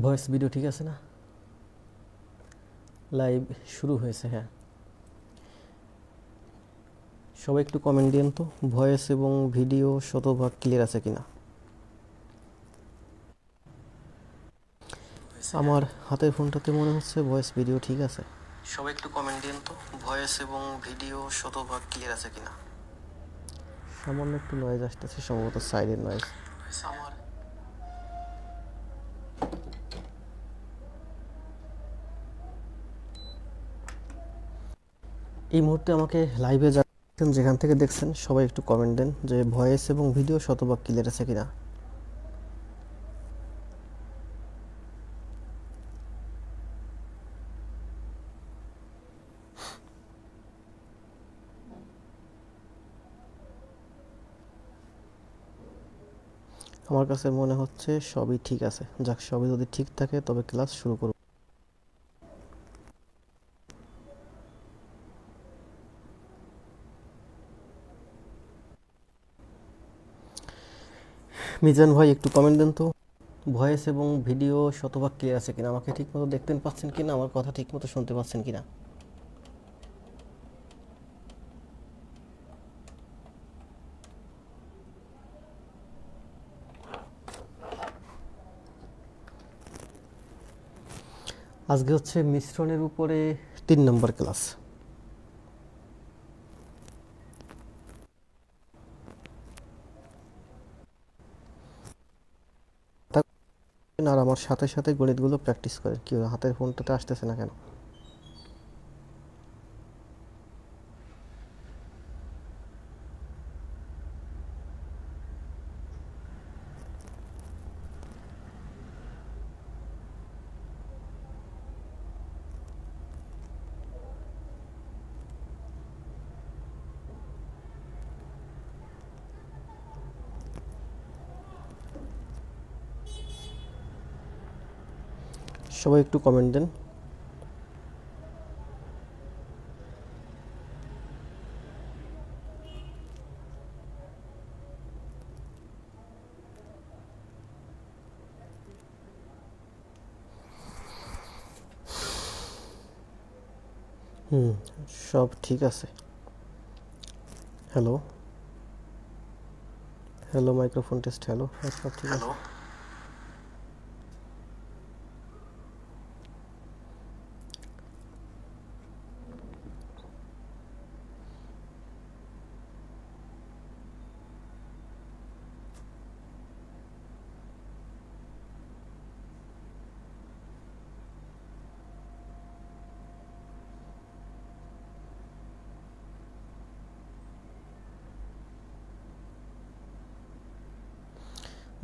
Voice video ঠিক আছে না? লাইভ শুরু হয়েছে। হ্যাঁ, সবাই একটু কমেন্ট দিন তো ভয়েস এবং ভিডিও শতভাগ ক্লিয়ার আছে কিনা। আমার হাতের ফোনটাতে মনে হচ্ছে ভয়েস ভিডিও ঠিক আছে। সবাই একটু কমেন্ট দিন তো ভয়েস এবং ভিডিও শতভাগ ক্লিয়ার আছে কিনা। সামান্য একটু নয়েজ আসতেছে, সম্ভবত সাইডের নয়েজ। আমার এই মুহূর্তে আমাকে লাইভে যাচ্ছেন, যেখান থেকে দেখছেন সবাই একটু কমেন্ট দেন যে ভয়েস এবং ভিডিও শতভাগ ক্লিয়ার আছে কিনা। আমার কাছে মনে হচ্ছে সবই ঠিক আছে। যাক, সবই যদি ঠিক থাকে তবে ক্লাস শুরু করব। মিজান ভাই একটু কমেন্ট দেন তো ভয়েস এবং ভিডিও শতভাগ ক্লিয়ার আছে কিনা, আমাকে ঠিকমতো দেখতে পাচ্ছেন কিনা, আমার কথা ঠিকমতো শুনতে পাচ্ছেন কিনা। আজকে হচ্ছে মিশ্রণের উপরে 3 নম্বর ক্লাস। আর আমার সাথে সাথে গণিতগুলো প্র্যাকটিস করেন। কি হাতের ফোনটাতে আসতেছে না কেন? সবাই একটু কমেন্ট দেন। সব ঠিক আছে। Hello hello, microphone test. Hello, সব ঠিক আছে।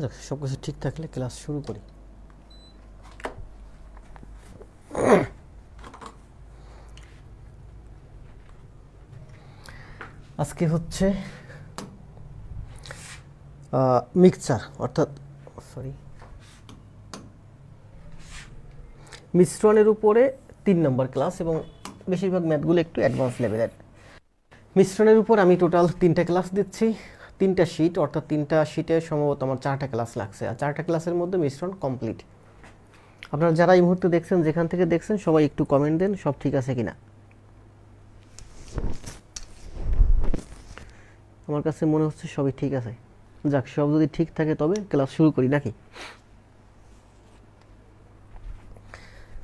যাক, সব কিছু ঠিক থাকলে ক্লাস শুরু করি। আজকে হচ্ছে মিক্সচার অর্থাৎ মিশ্রণের উপরে 3 নম্বর ক্লাস, এবং বেশিরভাগ ম্যাথগুলো একটু অ্যাডভান্স লেভেলের। মিশ্রণের উপর আমি টোটাল 3টা ক্লাস দিচ্ছি, 3টা শিট, অর্থাৎ 3টা শিটে সম্ভবত আমার 4টা ক্লাস লাগছে, আর 4টা ক্লাসের মধ্যে মিশ্রণ কমপ্লিট। আপনারা যারা এই মুহূর্তে দেখছেন, যেখান থেকে দেখছেন, সবাই একটু কমেন্ট দেন সব ঠিক আছে কিনা। আমার কাছে মনে হচ্ছে সবই ঠিক আছে। যাক, সব যদি ঠিক থাকে তবে ক্লাস শুরু করি নাকি।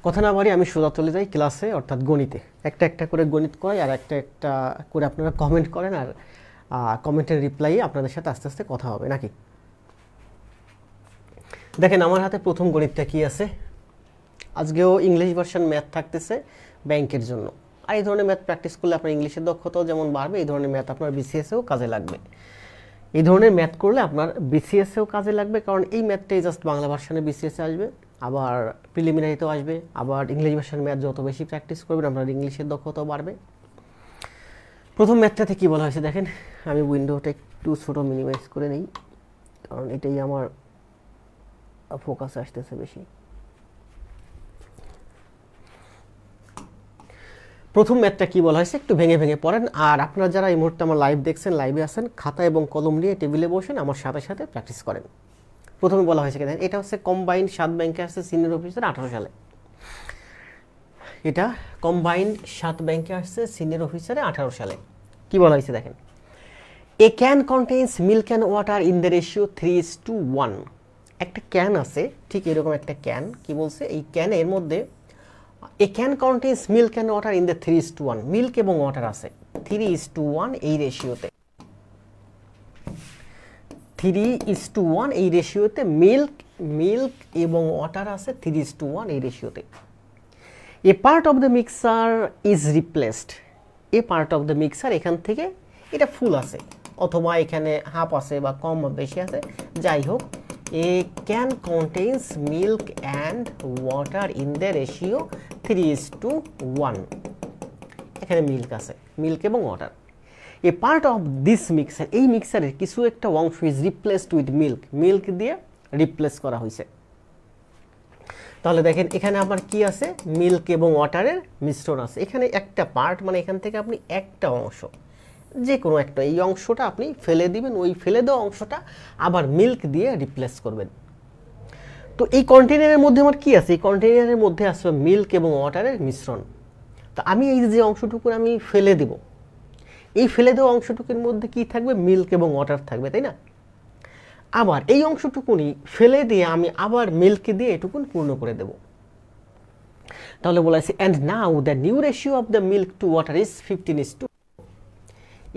কথা না বাড়ি আমি সোজা চলে যাই ক্লাসে, অর্থাৎ গণিতে। একটা একটা করে গণিত করাই, আর একটা একটা করে আপনারা কমেন্ট করেন, আর কমেন্টের রিপ্লাইয়ে আপনাদের সাথে আস্তে আস্তে কথা হবে নাকি। দেখেন আমার হাতে প্রথম গণিতটা কি আছে। আজকেও ইংলিশ ভার্সন ম্যাথ থাকতেছে ব্যাংকের জন্য। আর এই ধরনের ম্যাথ প্র্যাকটিস করলে আপনার ইংলিশের দক্ষতাও যেমন বাড়বে, এই ধরনের ম্যাথ আপনার বিসিএসেও কাজে লাগবে। এই ধরনের ম্যাথ করলে আপনার বিসিএসেও কাজে লাগবে, কারণ এই ম্যাথটাই জাস্ট বাংলা ভার্সনে বিসিএসে আসবে, আবার প্রিলিমিনারিতেও আসবে। আবার ইংলিশ ভার্সন ম্যাথ যত বেশি প্র্যাকটিস করবেন আপনার ইংলিশের দক্ষতাও বাড়বে। প্রথম ম্যাথটাতে কী বলা হয়েছে দেখেন, আমি উইন্ডোটা একটু ছোটো মিনিমাইজ করে নিই, কারণ এটাই আমার ফোকাসে আসতেছে বেশি। প্রথম ম্যাথটা কি বলা হয়েছে একটু ভেঙে ভেঙে পড়েন, আর আপনারা যারা এই মুহূর্তে আমার লাইভ দেখছেন, লাইভে আছেন, খাতা এবং কলম নিয়ে টেবিলে বসেন, আমার সাথে সাথে প্র্যাকটিস করেন। প্রথমে বলা হয়েছে দেখেন, এটা হচ্ছে কম্বাইন্ড 7 ব্যাংকে আসছে সিনিয়র অফিসার 18 সালে। এটা কম্বাইন্ড 7 ব্যাংকে আসছে সিনিয়র অফিসারে 18 সালে। কি বলা হয়েছে দেখেন, a can contains milk and water in the ratio 3:1। একটা ক্যান আছে, ঠিক এরকম একটা ক্যান। কি বলছে, এই ক্যানের মধ্যে a can contains milk and water in the 3:1, milk এবং ওয়াটার আছে 3:1 এই রেশিওতে। 3:1 এই রেশিওতে মিল্ক এবং ওয়াটার আছে 3:1 এই রেশিওতে। A part of the mixer is replaced. A part of the mixer, এখান থেকে এটা ফুল আছে অথবা এখানে হাফ আছে বা কম বা বেশি আছে, যাই হোক, a can contains milk and water in the ratio 3:1। এখানে মিল্ক আছে, মিল্ক এবং water. A part of this mixer, এই মিক্সারের কিছু একটা অংশ ইজ রিপ্লেসড উইথ মিল্ক দিয়ে রিপ্লেস করা হয়েছে। তাহলে দেখেন এখানে আমার কি আছে, মিল্ক এবং ওয়াটারের মিশ্রণ আছে। এখানে একটা পার্ট, মানে এখান থেকে আপনি একটা অংশ, যে কোনো একটা, এই অংশটা আপনি ফেলে দিবেন, ওই ফেলে দেওয়া অংশটা আবার মিল্ক দিয়ে রিপ্লেস করবেন। তো এই কন্টেইনারের মধ্যে আমার কি আছে, এই কন্টেইনারের মধ্যে আসবে মিল্ক এবং ওয়াটারের মিশ্রণ। তো আমি এই যে অংশটুকু আমি ফেলে দেব, এই ফেলে দেওয়া অংশটুকুর মধ্যে কি থাকবে, মিল্ক এবং ওয়াটার থাকবে, তাই না? আবার এই অংশটুকুনি ফেলে দিয়ে আমি আবার মিল্ক দিয়ে এটুকুন পূর্ণ করে দেব। তাহলে বলা আছে and now the new ratio of the milk to water is 15:2।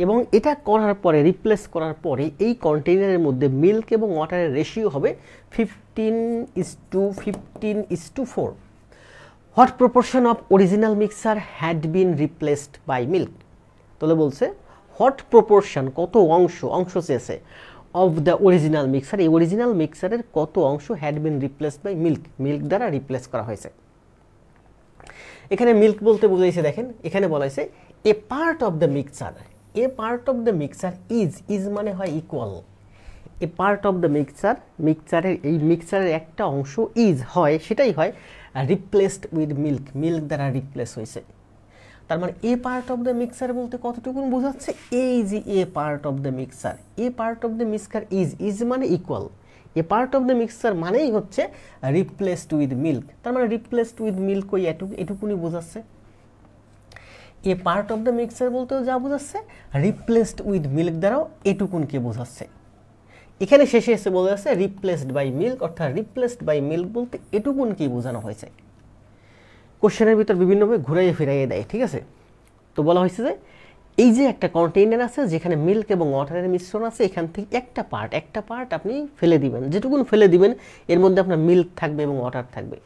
এবং এটা করার পরে, রিপ্লেস করার পরে এই কন্টেইনারের মধ্যে মিল্ক এবং ওয়াটারের রেশিও হবে 15:4। What proportion of original mixture had been replaced by milk. তাহলে বলছে হোয়াট প্রপোর্শন, কত অংশ চেয়েছে, অফ দ্য অরিজিনাল মিক্সার, এই অরিজিনাল মিক্সারের কত অংশ had been replaced by milk দ্বারা রিপ্লেস করা হয়েছে। এখানে মিল্ক বলতে বুঝাইছে দেখেন, এখানে বলা হয়েছে a part of the mixer. A part of the mixer is মানে হয় equal. A part of the মিক্সারের এই মিক্সারের একটা অংশ ইজ হয়, সেটাই হয় রিপ্লেসড উইথ মিল্ক দ্বারা রিপ্লেস হয়েছে। তার মানে a part of the mixer বলতে কতটুকুন বোঝাচ্ছে, এই যে a part of the mixer, a part of the mixer is মানে equal. A part of the mixer মানেই হচ্ছে রিপ্লেসড উইথ মিল্ক। তার মানে রিপ্লেসড উইথ মিল্ক ওই এটুকুনি বোঝাচ্ছে। এ পার্ট অফ দ্য মিক্সার বলতেও যা বোঝাচ্ছে, রিপ্লেসড উইথ মিল্ক দ্বারাও এটুকুনকে বোঝাচ্ছে। এখানে শেষে এসে বোঝা যাচ্ছে রিপ্লেসড বাই মিল্ক, অর্থাৎ রিপ্লেসড বাই মিল্ক বলতে এটুকুনকেই বোঝানো হয়েছে। কোশ্চেনের ভিতর বিভিন্নভাবে ঘুরাইয়ে ফিরাইয়ে দেয়, ঠিক আছে? তো বলা হয়েছে যে এই যে একটা কন্টেইনার আছে যেখানে মিল্ক এবং ওয়াটারের মিশ্রণ আছে, এখান থেকে একটা পার্ট আপনি ফেলে দিবেন। যেটুকুন ফেলে দিবেন এর মধ্যে আপনার মিল্ক থাকবে এবং ওয়াটার থাকবে।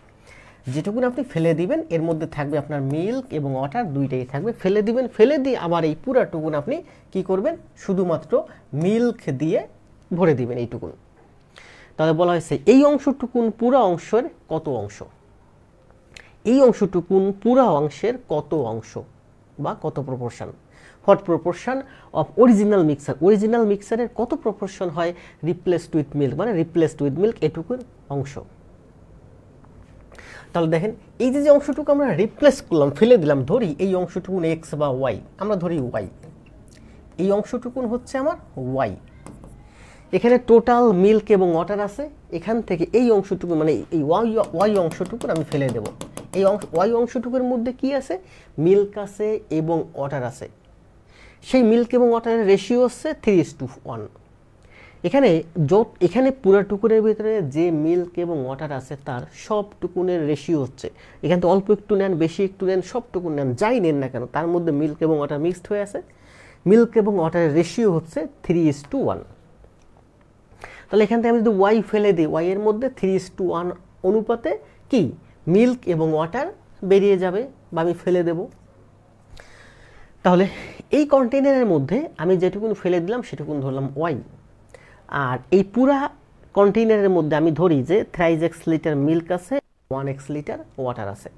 যেটুকুন আপনি ফেলে দিবেন এর মধ্যে থাকবে আপনার মিল্ক এবং ওয়াটার, দুইটাই থাকবে। ফেলে দিবেন, ফেলে দিয়ে আবার এই পুরাটুকুন আপনি কি করবেন, শুধুমাত্র মিল্ক দিয়ে ভরে দিবেন এইটুকুন। তাহলে বলা হয়েছে এই অংশটুকুন পুরা অংশের কত অংশ, এই অংশটুকুন পুরা অংশের কত অংশ বা কত proportion. What proportion of original mixer, original মিক্সারের কত প্রপোর্শন হয় রিপ্লেসড উইথ মিল্ক, মানে রিপ্লেসড উইথ মিল্ক এটুকুন অংশ। তাহলে দেখেন এই যে অংশটুকু আমরা রিপ্লেস করলাম, ফেলে দিলাম, ধরি এই অংশটুকুন এক্স বা ওয়াই, আমরা ধরি ওয়াই, এই অংশটুকুন হচ্ছে আমার ওয়াই। এখানে টোটাল মিল্ক এবং ওয়াটার আছে, এখান থেকে এই অংশটুকু মানে এই ওয়াই অংশটুকুন আমি ফেলে দেব। এই ওয়াই অংশটুকুর মধ্যে কি আছে, মিল্ক আছে এবং ওয়াটার আছে। সেই মিল্ক এবং ওয়াটারের রেশিও হচ্ছে 3:1। এখানে পুরাটুকুনের ভিতরে যে মিল্ক এবং ওয়াটার আছে তার সবটুকুনের রেশিও হচ্ছে, এখান থেকে অল্প একটু নেন, বেশি একটু নেন, সবটুকুন নেন, যাই নেন না কেন, তার মধ্যে মিল্ক এবং ওয়াটার মিক্সড হয়ে আছে। মিল্ক এবং ওয়াটারের রেশিও হচ্ছে 3:1। তাহলে এখান থেকে আমি যদি ওয়াই ফেলে দিই, ওয়াই এর মধ্যে 3:1 অনুপাতে কি মিল্ক এবং ওয়াটার বেরিয়ে যাবে বা আমি ফেলে দেব। তাহলে এই কন্টেইনারের মধ্যে আমি যেটুকুন ফেলে দিলাম সেটুকুন ধরলাম ওয়াই, আর এই পুরা কন্টেইনারের মধ্যে আমি ধরি যে 3x লিটার মিল্ক আছে, 1x লিটার ওয়াটার আছে,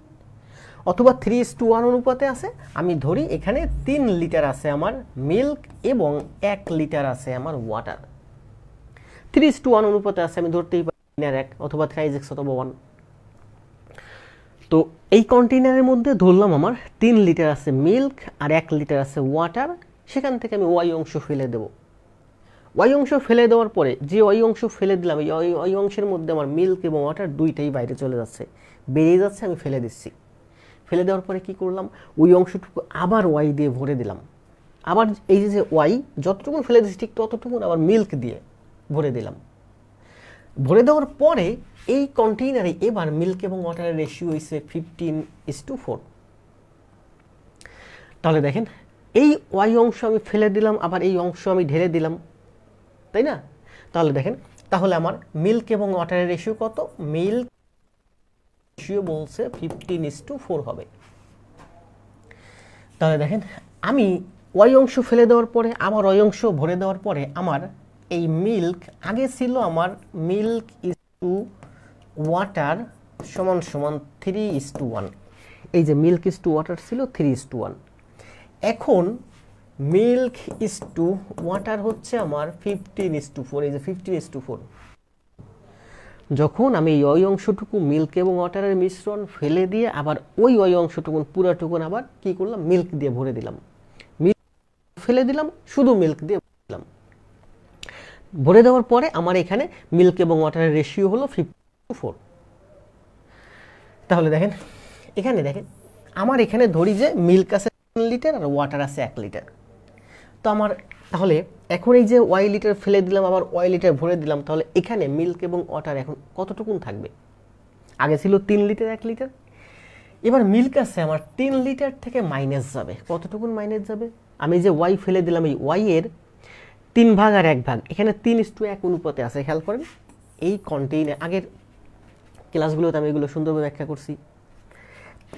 অথবা 3:1 অনুপাতে আছে। আমি ধরি এখানে 3 লিটার আছে আমার মিল্ক এবং 1 লিটার আছে আমার ওয়াটার। 3:1 অনুপাতে আছে, আমি ধরতেই পারি 3 অথবা 3x অথবা 1। তো এই কন্টেইনারের মধ্যে ধরলাম আমার 3 লিটার আছে মিল্ক আর 1 লিটার আছে ওয়াটার, সেখান থেকে আমি ওয়াই অংশ ফেলে দেব। ওয়াই অংশ ফেলে দেওয়ার পরে যে ওয়াই অংশ ফেলে দিলাম, এই ওয়াই অংশের মধ্যে আমার মিল্ক এবং ওয়াটার দুইটাই বাইরে চলে যাচ্ছে, বেরিয়ে যাচ্ছে, আমি ফেলে দিচ্ছি। ফেলে দেওয়ার পরে কি করলাম, ওই অংশটুকু আবার ওয়াই দিয়ে ভরে দিলাম। আবার এই যে ওয়াই যতটুকু ফেলে দিচ্ছি ঠিক ততটুকু আবার মিল্ক দিয়ে ভরে দিলাম। ভরে দেওয়ার পরে এই কন্টেইনারে এবার মিল্ক এবং ওয়াটারের রেশিও হয়েছে 15:4। তাহলে দেখেন এই ওয়াই অংশ আমি ফেলে দিলাম, আবার এই অংশ আমি ঢেলে দিলাম, তাই না? তাহলে দেখেন, তাহলে আমার মিল্ক এবং ওয়াটারের রেশিও কত? মিল্ক রেশিও বলছে 15:4 হবে। তাহলে দেখেন আমি ওয়াই অংশ ফেলে দেওয়ার পরে আবার ওয়াই অংশ ভরে দেওয়ার পরে আমার এই মিল্ক, আগে ছিল আমার মিল্ক ইজ টু ওয়াটার সমান সমান 3:1। এই যে মিল্ক ইজ টু ওয়াটার ছিল 3:1, এখন মিল্ক ইজ টু ওয়াটার হচ্ছে আমার 15:4। এই যে 15:4, যখন আমি ওই অংশটুকু মিল্ক এবং ওয়াটারের মিশ্রণ ফেলে দিয়ে আবার ওই অংশটুকুন পুরাটুকুন আবার কি করলাম, মিল্ক দিয়ে ভরে দিলাম। মিল্ক ফেলে দিলাম, শুধু মিল্ক দিয়ে ভরে দিলাম। ভরে দেওয়ার পরে আমার এখানে মিল্ক এবং ওয়াটারের রেশিও হলো 15:4। তাহলে দেখেন এখানে দেখেন আমার এখানে ধরি যে মিল্ক আছে 3 লিটার আর ওয়াটার আছে 1 লিটার। তো আমার তাহলে এখন এই যে ওয়াই লিটার ফেলে দিলাম, আবার ওয়াই লিটার ভরে দিলাম, তাহলে এখানে মিল্ক এবং ওয়াটার এখন কতটুকুন থাকবে? আগে ছিল 3 লিটার 1 লিটার, এবার মিল্ক আছে আমার 3 লিটার থেকে মাইনাস যাবে। কতটুকুন মাইনাস যাবে? আমি যে ওয়াই ফেলে দিলাম, এই ওয়াই এর 3 ভাগ আর 1 ভাগ, এখানে 3:1 অনুপাতে আছে। খেয়াল করেন এই কন্টেইনার, আগের ক্লাসগুলোতে আমি এগুলো সুন্দরভাবে ব্যাখ্যা করছি।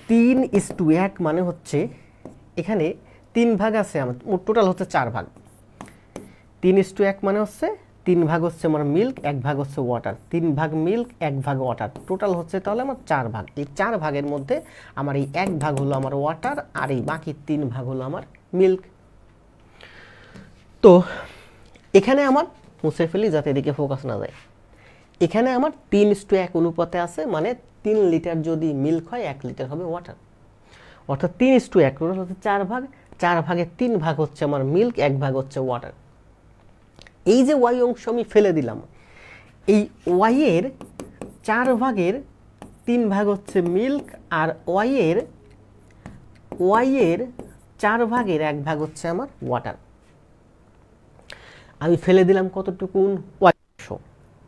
3:1 মানে হচ্ছে এখানে 3 ভাগ আছে আমার, টোটাল হচ্ছে 4 ভাগ। 3:1 মানে হচ্ছে 3 ভাগ হচ্ছে আমার মিল্ক, 1 ভাগ হচ্ছে ওয়াটার। 3 ভাগ মিল্ক, 1 ভাগ ওয়াটার, টোটাল হচ্ছে তাহলে আমার 4 ভাগ। এই 4 ভাগের মধ্যে আমার এই 1 ভাগ হলো আমার ওয়াটার, আর এই বাকি 3 ভাগ হলো আমার মিল্ক। তো এখানে আমার মুছে ফেলি যাতে এদিকে ফোকাস না যায়। এখানে আমার 3:1 অনুপাতে আছে, মানে 3 লিটার যদি মিল্ক হয় 1 লিটার হবে ওয়াটার, অর্থাৎ 3:1 টোটাল হচ্ছে 4 ভাগ। 4 ভাগের 3 ভাগ হচ্ছে আমার মিল্ক, 1 ভাগ হচ্ছে ওয়াটার। এই যে ওয়াই অংশ আমি ফেলে দিলাম, এই ওয়াই এর 4 ভাগের 3 ভাগ হচ্ছে মিল্ক, আর ওয়াই এর 4 ভাগের 1 ভাগ হচ্ছে আমার ওয়াটার। আমি ফেলে দিলাম কতটুকুন? ওয়াই অংশ।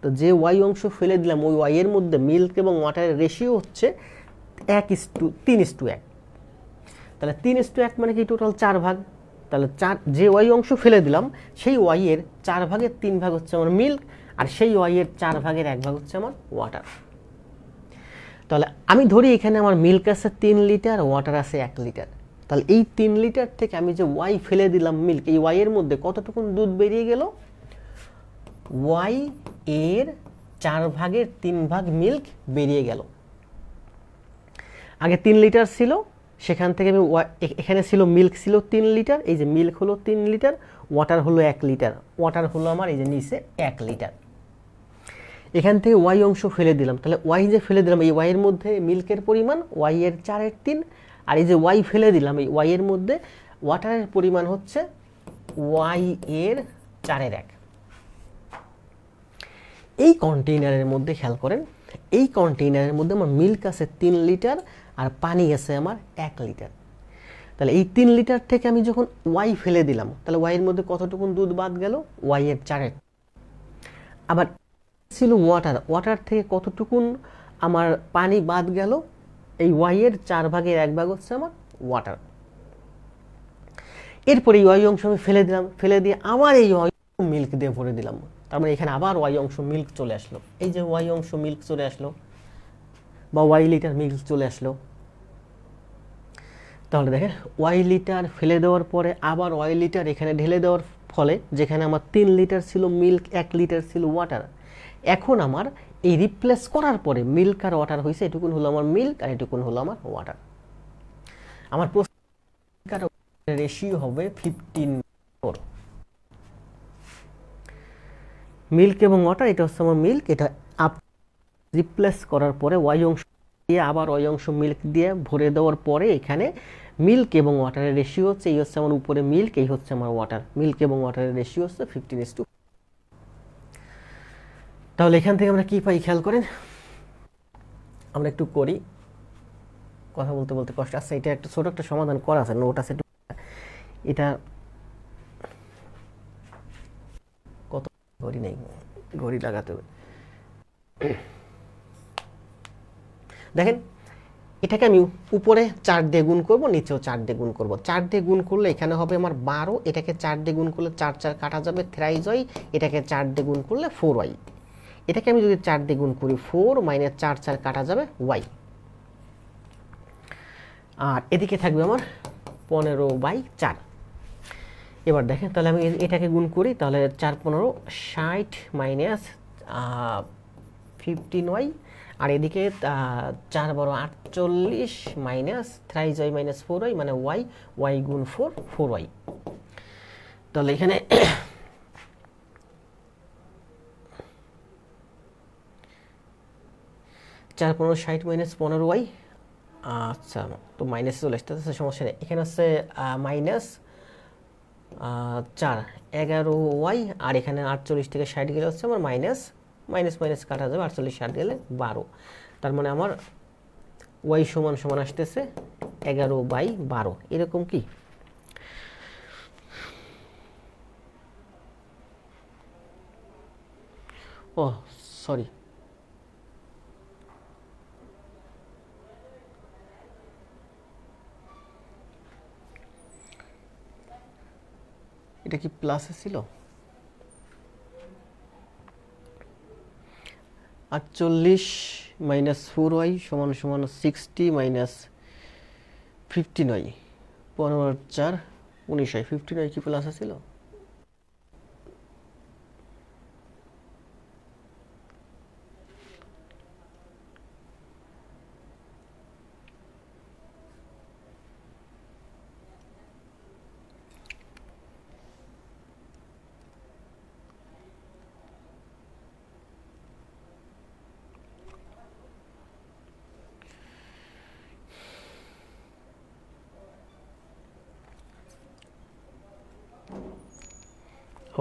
তো যে ওয়াই অংশ ফেলে দিলাম ওই ওয়াই এর মধ্যে মিল্ক এবং ওয়াটারের রেশিও হচ্ছে 3:1। তাহলে 3:1 মানে কি? টোটাল 4 ভাগ। তাহলে যে ওয়াই অংশ ফেলে দিলাম সেই ওয়াই এর 4 ভাগের 3 ভাগ হচ্ছে আমার মিল্ক, আর সেই ওয়াই এর 4 ভাগের 1 ভাগ হচ্ছে আমার ওয়াটার। তাহলে আমি ধরি এখানে আমার মিল্ক আছে 3 লিটার, ওয়াটার আছে 1 লিটার। তাহলে এই 3 লিটার থেকে আমি যে ওয়াই ফেলে দিলাম মিল্ক, এই ওয়াই এর মধ্যে কতটুকুন দুধ বেরিয়ে গেল? ওয়াই এর 4 ভাগের 3 ভাগ মিল্ক বেরিয়ে গেল। আগে 3 লিটার ছিল, সেখান থেকে আমি এখানে ছিল মিল্ক ছিল 3 লিটার, এই যে মিল্ক হলো 3 লিটার, ওয়াটার হলো 1 লিটার, ওয়াটার হলো আমার এই যে নিচে 1 লিটার। এখান থেকে ওয়াই অংশ ফেলে দিলাম, তাহলে ওয়াই যে ফেলে দিলাম এই ওয়াইয়ের মধ্যে মিল্কের পরিমাণ ওয়াই এর 4/3, আর এই যে ওয়াই ফেলে দিলাম এই ওয়াইয়ের মধ্যে ওয়াটারের পরিমাণ হচ্ছে ওয়াই এর 4/1। এই কন্টেইনারের মধ্যে খেয়াল করেন, এই কন্টেইনারের মধ্যে আমার মিল্ক আছে 3 লিটার আর পানি আছে আমার 1 লিটার। তাহলে এই 3 লিটার থেকে আমি যখন ওয়াই ফেলে দিলাম, তাহলে ওয়াইয়ের মধ্যে কতটুকুন দুধ বাদ গেল? ওয়াই এর 4। আবার ছিল ওয়াটার, ওয়াটার থেকে কতটুকুন আমার পানি বাদ গেল? এই ওয়াই এর 4 ভাগের 1 ভাগ হচ্ছে আমার ওয়াটার। এরপরে এই ওয়াই অংশ আমি ফেলে দিলাম, ফেলে দিয়ে আবার এই ওয়াই মিল্ক দিয়ে ভরে দিলাম। তার মানে এখানে আবার ওয়াই অংশ মিল্ক চলে আসলো, এই যে ওয়াই অংশ মিল্ক চলে আসলো, বা ওয়াই লিটার মিল্ক চলে আসলো। তাহলে দেখেন ওয়াই লিটার ফেলে দেওয়ার পরে আবার ওয়াই লিটার এখানে ঢেলে দেওয়ার ফলে যেখানে আমার 3 লিটার ছিল মিল্ক, 1 লিটার ছিল ওয়াটার, এখন আমার এই রিপ্লেস করার পরে মিল্ক আর ওয়াটার হয়েছে, এটুকুন হলো আমার মিল্ক আর এটুকুন হলো আমার ওয়াটার। আমার রেশিও হবে 15:4। মিল্ক এবং ওয়াটার, এটা হচ্ছে আমার মিল্ক, এটা আপ রিপ্লেস করার পরে ওয়াই অংশ দিয়ে আবার ওয়াই অংশ মিল্ক দিয়ে ভরে দেওয়ার পরে এখানে মিল্ক এবং ওয়াটারের রেশিও হচ্ছে, এই হচ্ছে আমার উপরে মিল্ক, এই হচ্ছে আমার ওয়াটার। মিল্ক এবং ওয়াটারের রেশিও হচ্ছে 15:4। তাহলে এখান থেকে আমরা কি পাই খেয়াল করেন, আমরা একটু করি, কথা বলতে বলতে কষ্ট আসছে। এটা একটা ছোট একটা সমাধান করা আছে, নোট আছে, এটা কত, ঘড়ি নেই, ঘড়ি লাগাতে হবে। দেখেন এটাকে আমি উপরে 4 দিয়ে গুণ করবো, নিচেও 4 দিয়ে গুণ করবো। 4 দিয়ে গুণ করলে এখানে হবে আমার 12, এটাকে 4 দিয়ে গুণ করলে 4 4 কাটা যাবে, থ্রাইজ ওয়াই, এটাকে 4 দিয়ে গুণ করলে 4y, এটাকে আমি যদি 4 দিয়ে গুণ করি 4 মাইনাস 4 4 কাটা যাবে y, আর এদিকে থাকবে আমার 15/4। এবার দেখেন তাহলে আমি এটাকে গুণ করি, তাহলে 4 15 60 মাইনাস 15y, আর এদিকে 4 12 48 মাইনাস থ্রাইজ ওয়াই মাইনাস 4y, মানে y গুণ 4 4y। তাহলে এখানে চার 15 60 মাইনাস 15y, আচ্ছা তো মাইনাস চলে আসতে সমস্যা নেই। এখানে হচ্ছে মাইনাস 4 11y, আর এখানে 48 থেকে 60 গেলে হচ্ছে আমার মাইনাস মাইনাস মাইনাস কাটা যাবে, 48 60 গেলে 12, তার মানে আমার y সমান সমান আসতেছে 11/12, এরকম কি? ও সরি, এটা কি প্লাসে ছিল? 48 মাইনাস 4y সমান সমান 60 মাইনাস 15y, 15 4 19, 15y কি প্লাসে ছিল?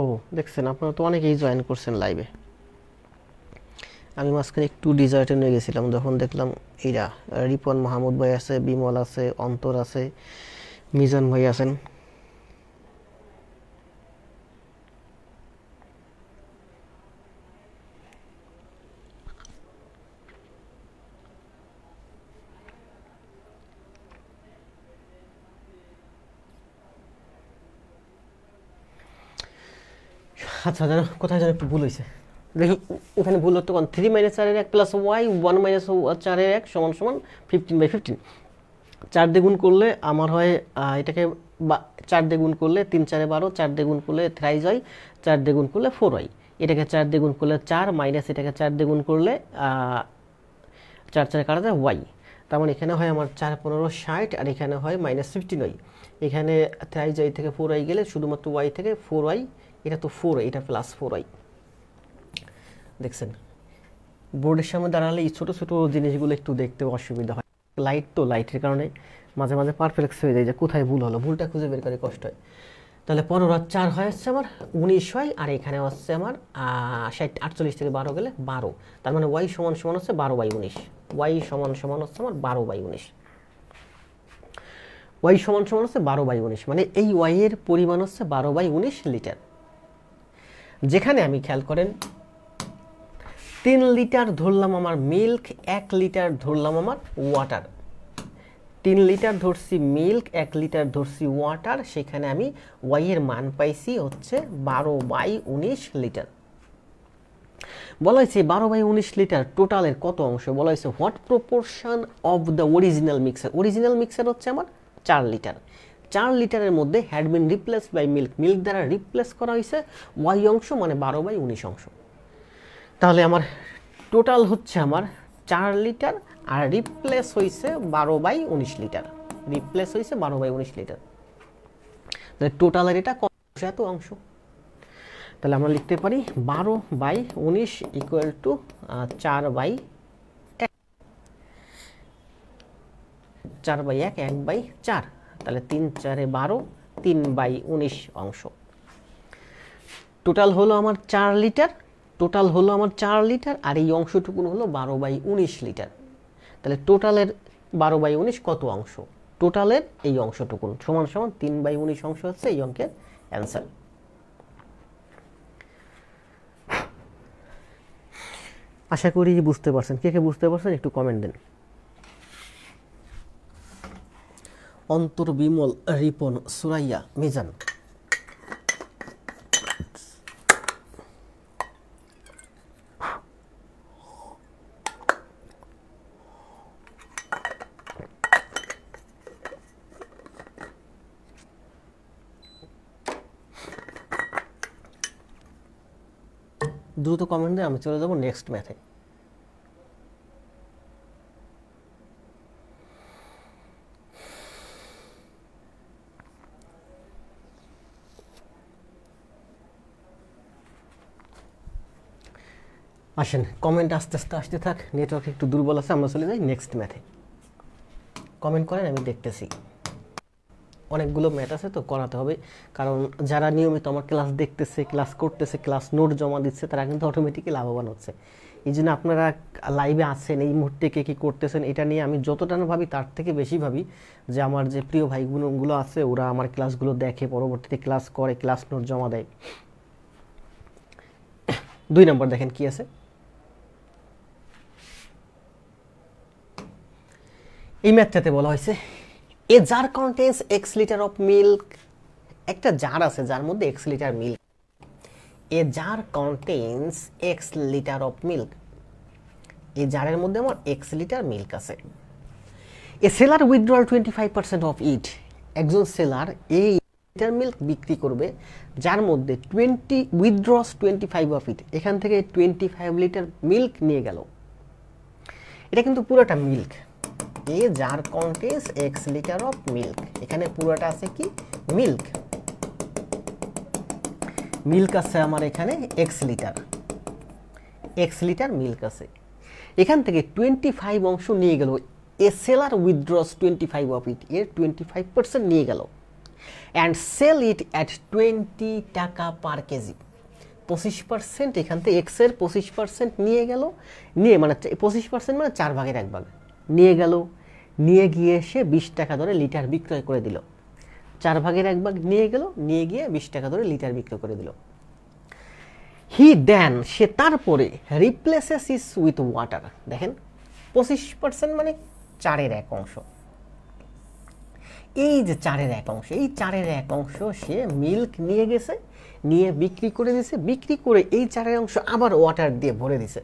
ও দেখছেন, আপনারা তো অনেকেই জয়েন করছেন লাইভে। আমি মাঝখানে একটু ডিজার্টে নিয়ে গেছিলাম, যখন দেখলাম এইরা রিপন মাহমুদ ভাই আছে, বিমল আছে, অন্তর আছে, মিজান ভাই আছেন। আচ্ছা জানো কোথায় যেন একটু ভুল হয়েছে, দেখি ওখানে ভুল হতো কোন, 3 মাইনাস 4 এর 1 প্লাস ওয়াই 1 মাইনাস 4 এর 1 সমান সমান 15/15। 4 দিয়ে গুণ করলে আমার হয় এটাকে 4 দিয়ে গুণ করলে 3 4 12, 4 দিয়ে গুণ করলে থ্রাইজ হয়, 4 দিয়ে গুণ করলে 4y, এটাকে 4 দিয়ে গুণ করলে 4 মাইনাস এটাকে 4 দিয়ে গুণ করলে 4 4 কাটা যায় y, তার মানে এখানে হয় আমার 4 15 60, আর এখানে হয় মাইনাস 15y, এখানে থ্রাইজ y থেকে 4y গেলে শুধুমাত্র y থেকে 4y, এটা তো 4y, এটা প্লাস 4y। দেখছেন বোর্ডের সামনে দাঁড়ালে এই ছোটো ছোটো জিনিসগুলো একটু দেখতে অসুবিধা হয়, লাইট তো লাইটের কারণে মাঝে মাঝে পারফেক্ট হয়ে যায় যে কোথায় ভুল হলো, ভুলটা খুঁজে বের করে কষ্ট হয়। তাহলে 15 4 হয় হচ্ছে আমার 19 হয়, আর এখানে হচ্ছে আমার 60 48 থেকে 12 গেলে 12, তার মানে y সমান সমান হচ্ছে 12/19, y সমান সমান হচ্ছে আমার 12/19, y সমান সমান হচ্ছে 12/19, মানে এই y এর পরিমাণ হচ্ছে 12/19 লিটার। যেখানে আমি খেয়াল করেন 3 লিটার ধরলাম আমার মিল্ক, 1 লিটার ধরলাম আমার ওয়াটার, 3 লিটার ধরছি মিল্ক, 1 লিটার ধরছি ওয়াটার, সেখানে আমি ওয়াই এর মান পাইছি হচ্ছে 12/19 লিটার। বলা হয়েছে 12/19 লিটার টোটালের কত অংশ, বলা হয়েছে what proportion of the original mixer, original mixture হচ্ছে আমার 4 লিটার, 4 লিটারের মধ্যে had been replace by milk, milk দ্বারা রিপ্লেস করা হয়েছে ওয়াই অংশ, মানে 12/19 অংশ। তাহলে আমার টোটাল হচ্ছে আমার 4 লিটার, আর রিপ্লেস হয়েছে 12/19 লিটার, রিপ্লেস হয়েছে 12/19 লিটার। তাহলে টোটালের এটা কত অংশ, এত অংশ। তাহলে আমরা লিখতে পারি 12/19 ইকুয়াল টু 4/1, 4/1 1/4, তাহলে 3 4 12, 3/19 অংশ। টোটাল হলো আমার 4 লিটার, টোটাল হলো আমার 4 লিটার, আর এই অংশটুকুন হলো 12/19 লিটার। তাহলে টোটালের 12/19 কত অংশ? টোটালের এই অংশটুকুন সমান সমান 3/19 অংশ হচ্ছে এই অঙ্কের অ্যান্সার। আশা করি বুঝতে পারছেন। কে কে বুঝতে পারছেন একটু কমেন্ট দেন। অন্তর, বিমল, রিপন, সুরাইয়া, মিজান। দ্রুত কমেন্ট দিয়ে আমি চলে যাব নেক্সট ম্যাথে। আসেন, কমেন্ট আস্তে আস্তে আসতে থাক, নেটওয়ার্ক একটু দুর্বল আছে, আমরা চলে যাই নেক্সট ম্যাথে। কমেন্ট করেন, আমি দেখতেছি। অনেকগুলো ম্যাথ আছে তো করাতে হবে, কারণ যারা নিয়মিত আমার ক্লাস দেখতেছে, ক্লাস করতেছে, ক্লাস নোট জমা দিচ্ছে, তারা কিন্তু অটোমেটিকলি লাভবান হচ্ছে। এই জন্য আপনারা লাইভে আছেন, এই মুহূর্তে কে কী করতেছেন এটা নিয়ে আমি যতটা না ভাবি তার থেকে বেশি ভাবি যে আমার যে প্রিয় ভাইগুলো আছে ওরা আমার ক্লাসগুলো দেখে, পরবর্তীতে ক্লাস করে, ক্লাস নোট জমা দেয়। 2 নম্বর দেখেন কি আছে। এই ম্যাথটাতে বলা হয়েছে a jar contains x litre of milk. একটা জার আছে যার মধ্যে x litre milk. A jar contains x litre of milk. এই জারের মধ্যে আমার এক্স লিটার মিল্ক আছে। A seller withdrew 25% of it. একজন সেলার এই লিটার মিল্ক বিক্রি করবে যার মধ্যে 25 অফ ইট। এখান থেকে 25 লিটার মিল্ক নিয়ে গেল। এটা কিন্তু পুরোটা milk. A jar contains x litre of milk, এখানে পুরোটা আছে কি মিল্ক। মিল্ক আছে আমার এখানে এক্স লিটার মিল্ক আছে। এখান থেকে 25 অংশ নিয়ে গেল। এ সেলার উইথড্রস 25 অফ ইট, এর 25% নিয়ে গেল। অ্যান্ড সেল ইট অ্যাট 20 টাকা পার কেজি। 25% এখান থেকে এক্স এর 25% নিয়ে গেল, নিয়ে মানে 25% মানে 4 ভাগের 1 ভাগ নিয়ে গেল, নিয়ে গিয়ে সে 20 টাকা দরে লিটার বিক্রয় করে দিল। 4 ভাগের 1 ভাগ নিয়ে গেল, নিয়ে গিয়ে 20 টাকা দরে লিটার বিক্রয় করে দিল। হি দেন, সে তারপরে রিপ্লেসেস ইস উইথ ওয়াটার। দেখেন 25% মানে 4-এর 1 অংশ। এই যে 4-এর 1 অংশ, এই 4-এর 1 অংশ সে মিল্ক নিয়ে গেছে, নিয়ে বিক্রি করে দিছে। বিক্রি করে এই 4-এর অংশ আবার ওয়াটার দিয়ে ভরে দিছে।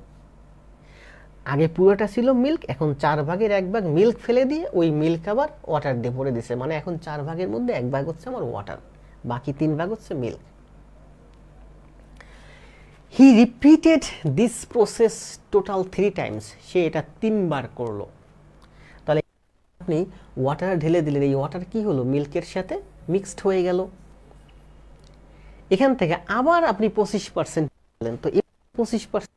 আগে পুরোটা ছিল মিল্ক, এখন 4 ভাগের 1 ভাগ মিল্ক ফেলে দিয়ে ওই মিল্ক আবার ওয়াটার দিয়ে ভরে দিছে। মানে এখন 4 ভাগের মধ্যে 1 ভাগ হচ্ছে আমার ওয়াটার, বাকি 3 ভাগ হচ্ছে milk. He repeated this process total 3 times. সে এটা 3 বার করলো। তাহলে আপনি ওয়াটার ঢেলে দিলেন, এই ওয়াটার কি হলো মিল্কের সাথে মিক্সড হয়ে গেল। এখান থেকে আবার আপনি 25% দিলেন, তো এই 25%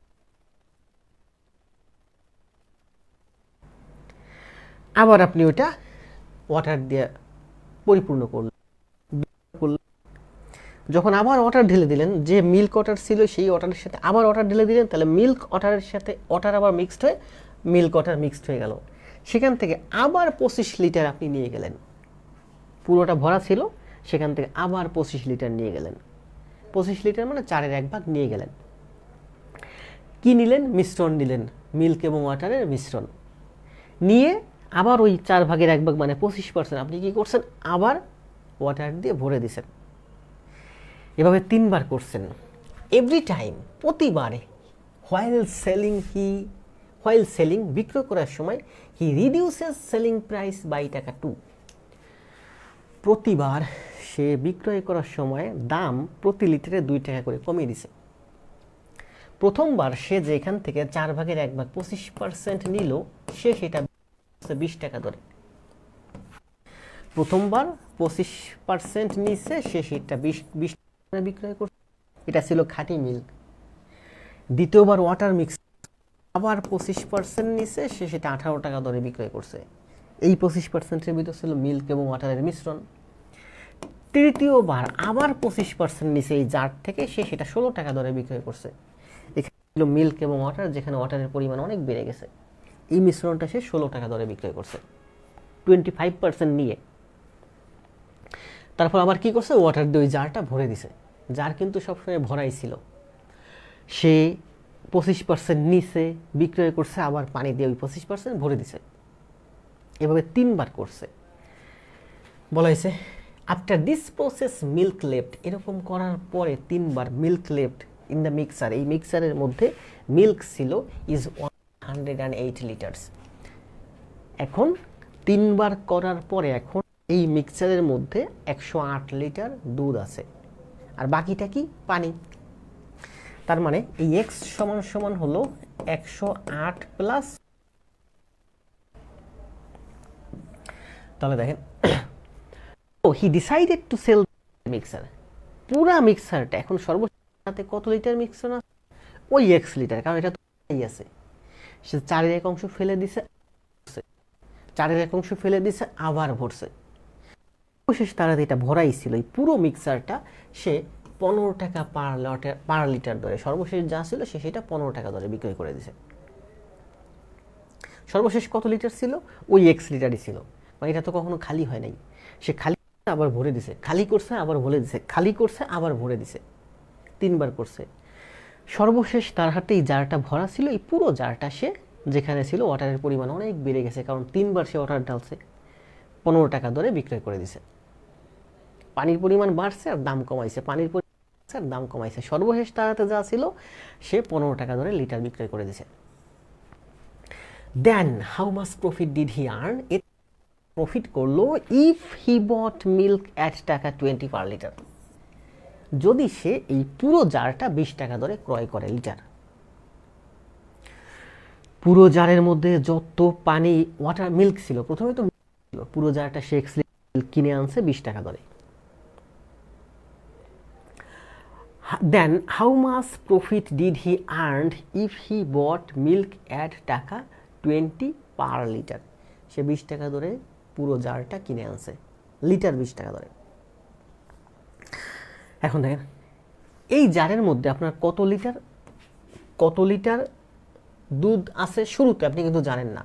আবার আপনি ওটা ওয়াটার দিয়ে পরিপূর্ণ করলেন। যখন আবার ওয়াটার ঢেলে দিলেন, যে মিল্ক ওয়াটার ছিল সেই ওয়াটারের সাথে আবার ওয়াটার ঢেলে দিলেন, তাহলে মিল্ক ওয়াটারের সাথে ওয়াটার আবার মিক্সড হয়ে মিল্ক ওয়াটার মিক্সড হয়ে গেল। সেখান থেকে আবার 25 লিটার আপনি নিয়ে গেলেন। পুরোটা ভরা ছিল, সেখান থেকে আবার 25 লিটার নিয়ে গেলেন। 25 লিটার মানে 4-এর 1 ভাগ নিয়ে গেলেন। কি নিলেন? মিশ্রণ নিলেন, মিল্ক এবং ওয়াটারের মিশ্রণ নিয়ে আবার ওই 4 ভাগের 1 ভাগ মানে 25% আপনি কি করছেন, আবার ওয়াটার দিয়ে ভরে দিছেন। এভাবে 3 বার করছেন। এভরি টাইম, প্রতিবারে, হোয়াইল সেলিং বিক্রয় করার সময় হি রিডিউসেস সেলিং প্রাইস বাই টাকা 2। প্রতিবার সে বিক্রয় করার সময় দাম প্রতি লিটারে 2 টাকা করে কমিয়ে দিছে। প্রথমবার সে যেখান থেকে 4 ভাগের 1 ভাগ 25% নিল, সে সেটা 20 টাকা ধরে। প্রথমবার 25% নিছে, সে সেটা 20 টাকা বিক্রয় করছে। এটা ছিল খাঁটি মিল্ক। দ্বিতীয়বার ওয়াটার মিক্স, আবার 25% নিছে, সে সেটা 18 টাকা দরে বিক্রয় করছে। এই 25%-এর ভিতর ছিল মিল্ক এবং ওয়াটারের মিশ্রণ। তৃতীয়বার আবার 25% নিছে এই জার থেকে, সে সেটা 16 টাকা দরে বিক্রয় করছে। এখানে মিল্ক এবং ওয়াটার, যেখানে ওয়াটারের পরিমাণ অনেক বেড়ে গেছে। এই মিশ্রণটা সে 16 টাকা দরে বিক্রয় করছে 25% নিয়ে। তারপর আবার কি করছে, ওয়াটার দিয়ে ওই জারটা ভরে দিছে। জার কিন্তু সবসময় ভরাই ছিল, সে 25% নিচে বিক্রয় করছে, আবার পানি দিয়ে ওই 25% ভরে দিছে। এভাবে 3 বার করছে। বলা হয়েছে after this process milk left, এরকম করার পরে 3 বার milk left in the mixer, এই মিক্সারের মধ্যে মিল্ক ছিল ইজ 108 লিটার্স। এখন 3 বার করার পরে এখন এই মিক্সারের মধ্যে 108 লিটার দুধ আছে, আর বাকিটা কি, পানি। তার মানে এই x সমান সমান হলো 108 প্লাস, তাহলে দেখেন he decided to sell mixture, পুরা মিক্সারটা এখন সর্বশেষে কত লিটার মিক্সার আছে, ওই x লিটার, কারণ এটা তো আছে। সে 4-এর 1 অংশ ফেলে দিছে, 4-এর 1 অংশ ফেলে দিছে, আবার ভরছে। সর্বশেষ তারা এটা ভরাই ছিল, এই পুরো মিক্সারটা সে 15 টাকা পার লিটার দরে, সর্বশেষ যা ছিল সে সেটা 15 টাকা দরে বিক্রয় করে দিছে। সর্বশেষ কত লিটার ছিল, ওই x লিটারই ছিল, মানে এটা তো কখনো খালি হয় নাই। সে খালি আবার ভরে দিছে, খালি করছে আবার ভরে দিছে, খালি করছে আবার ভরে দিছে, 3 বার করছে। সর্বশেষ তার হাতে এই জারটা ভরা ছিল, এই পুরো জারটা সে, যেখানে ছিল ওয়াটারের পরিমাণ অনেক বেড়ে গেছে, কারণ 3 বার সে ওয়াটার ঢালছে, 15 টাকা দরে বিক্রয় করে দিছে। পানির পরিমাণ বাড়ছে আর দাম কমাইছে, পানির পরিমাণ বাড়ছে আর দাম কমাইছে, সর্বশেষ তার হাতে যা ছিল সে 15 টাকা দরে লিটার বিক্রয় করে দিছে। Then how much profit did he earn, profit করলো if he bought milk at টাকা 20 পার লিটার, যদি সে এই পুরো জারটা 20 টাকা দরে ক্রয় করে লিটার। পুরো জারের মধ্যে যত পানি ওয়াটার মিল্ক ছিল, প্রথমে তো পুরো জারটা সে মিল্ক কিনে আনছে 20 টাকা দরে। Then how much profit did he earned if he bought milk at টাকা 20 পার লিটার, সে 20 টাকা দরে পুরো জারটা কিনে আনছে, লিটার 20 টাকা দরে। এখন দেখেন এই জারের মধ্যে আপনার কত লিটার দুধ আছে, শুরুতে আপনি কিন্তু জানেন না,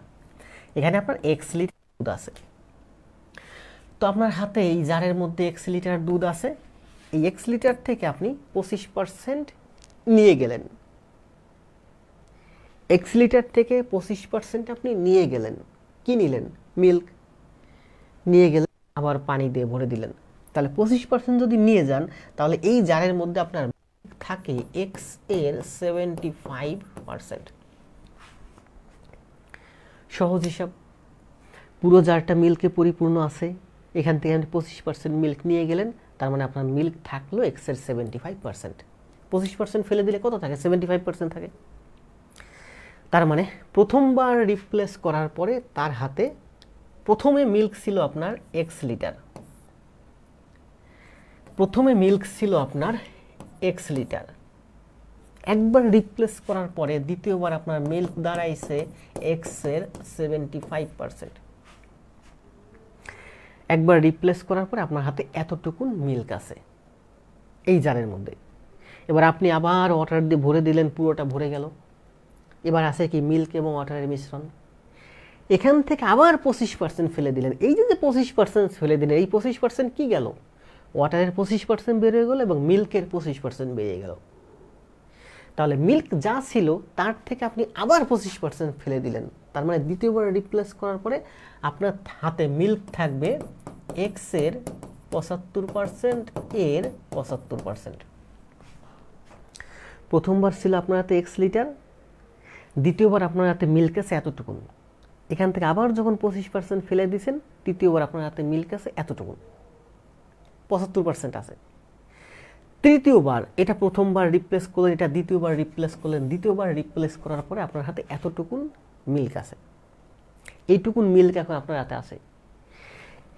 এখানে আপনার x লিটার দুধ আছে। তো আপনার হাতে এই জারের মধ্যে x লিটার দুধ আছে, এই x লিটার থেকে আপনি 25% নিয়ে গেলেন, x লিটার থেকে 25% আপনি নিয়ে গেলেন। কি নিলেন, মিল্ক নিয়ে গেলেন, আবার পানি দিয়ে ভরে দিলেন। তাহলে 25% যদি নিয়ে যান, তাহলে এই জারের মধ্যে আপনার থাকে x এর 75%। সহজ হিসাব, পুরো জারটা মিল্কে পরিপূর্ণ আছে, এখান থেকে আপনি 25% মিল্ক নিয়ে গেলেন, তার মানে আপনার মিল্ক থাকলো x এর 75%। 25% ফেলে দিলে কত থাকে, 75% থাকে। তার মানে প্রথমবার রিপ্লেস করার পরে তার হাতে প্রথমে মিল্ক ছিল আপনার x লিটার, প্রথমে মিল্ক ছিল আপনার x লিটার, একবার রিপ্লেস করার পরে দ্বিতীয়বার আপনার মিল্ক দাঁড়াইছে x এর 75%। একবার রিপ্লেস করার পরে আপনার হাতে এতটুকুন মিল্ক আছে এই জারের মধ্যে। এবার আপনি আবার ওয়াটার দিয়ে ভরে দিলেন, পুরোটা ভরে গেল। এবার আছে কি, মিল্ক এবং ওয়াটারের মিশ্রণ। এখান থেকে আবার 25% ফেলে দিলেন। এই যে 25% ফেলে দিলেন, এই 25% কি গেল, ওয়াটারের 25% বেড়ে গেল এবং মিল্কের 25% বেড়ে গেল। তাহলে মিল্ক যা ছিল তার থেকে আপনি আবার 25% ফেলে দিলেন, তার মানে দ্বিতীয়বার রিপ্লেস করার পরে আপনার হাতে মিল্ক থাকবে x এর 75%, এর 75%। প্রথমবার ছিল আপনার হাতে x লিটার, দ্বিতীয়বার আপনার হাতে মিল্ক আছে এতটুকুন, এখান থেকে আবার যখন 25% ফেলে দিয়েছেন, তৃতীয়বার আপনার হাতে মিল্ক আছে এতটুকুন, 75% আছে। তৃতীয়বার, এটা প্রথমবার রিপ্লেস করলেন, এটা দ্বিতীয়বার রিপ্লেস করলেন, দ্বিতীয়বার রিপ্লেস করার পরে আপনার হাতে এতটুকুন মিল্ক আছে, এইটুকুন মিল্ক এখন আপনার হাতে আছে।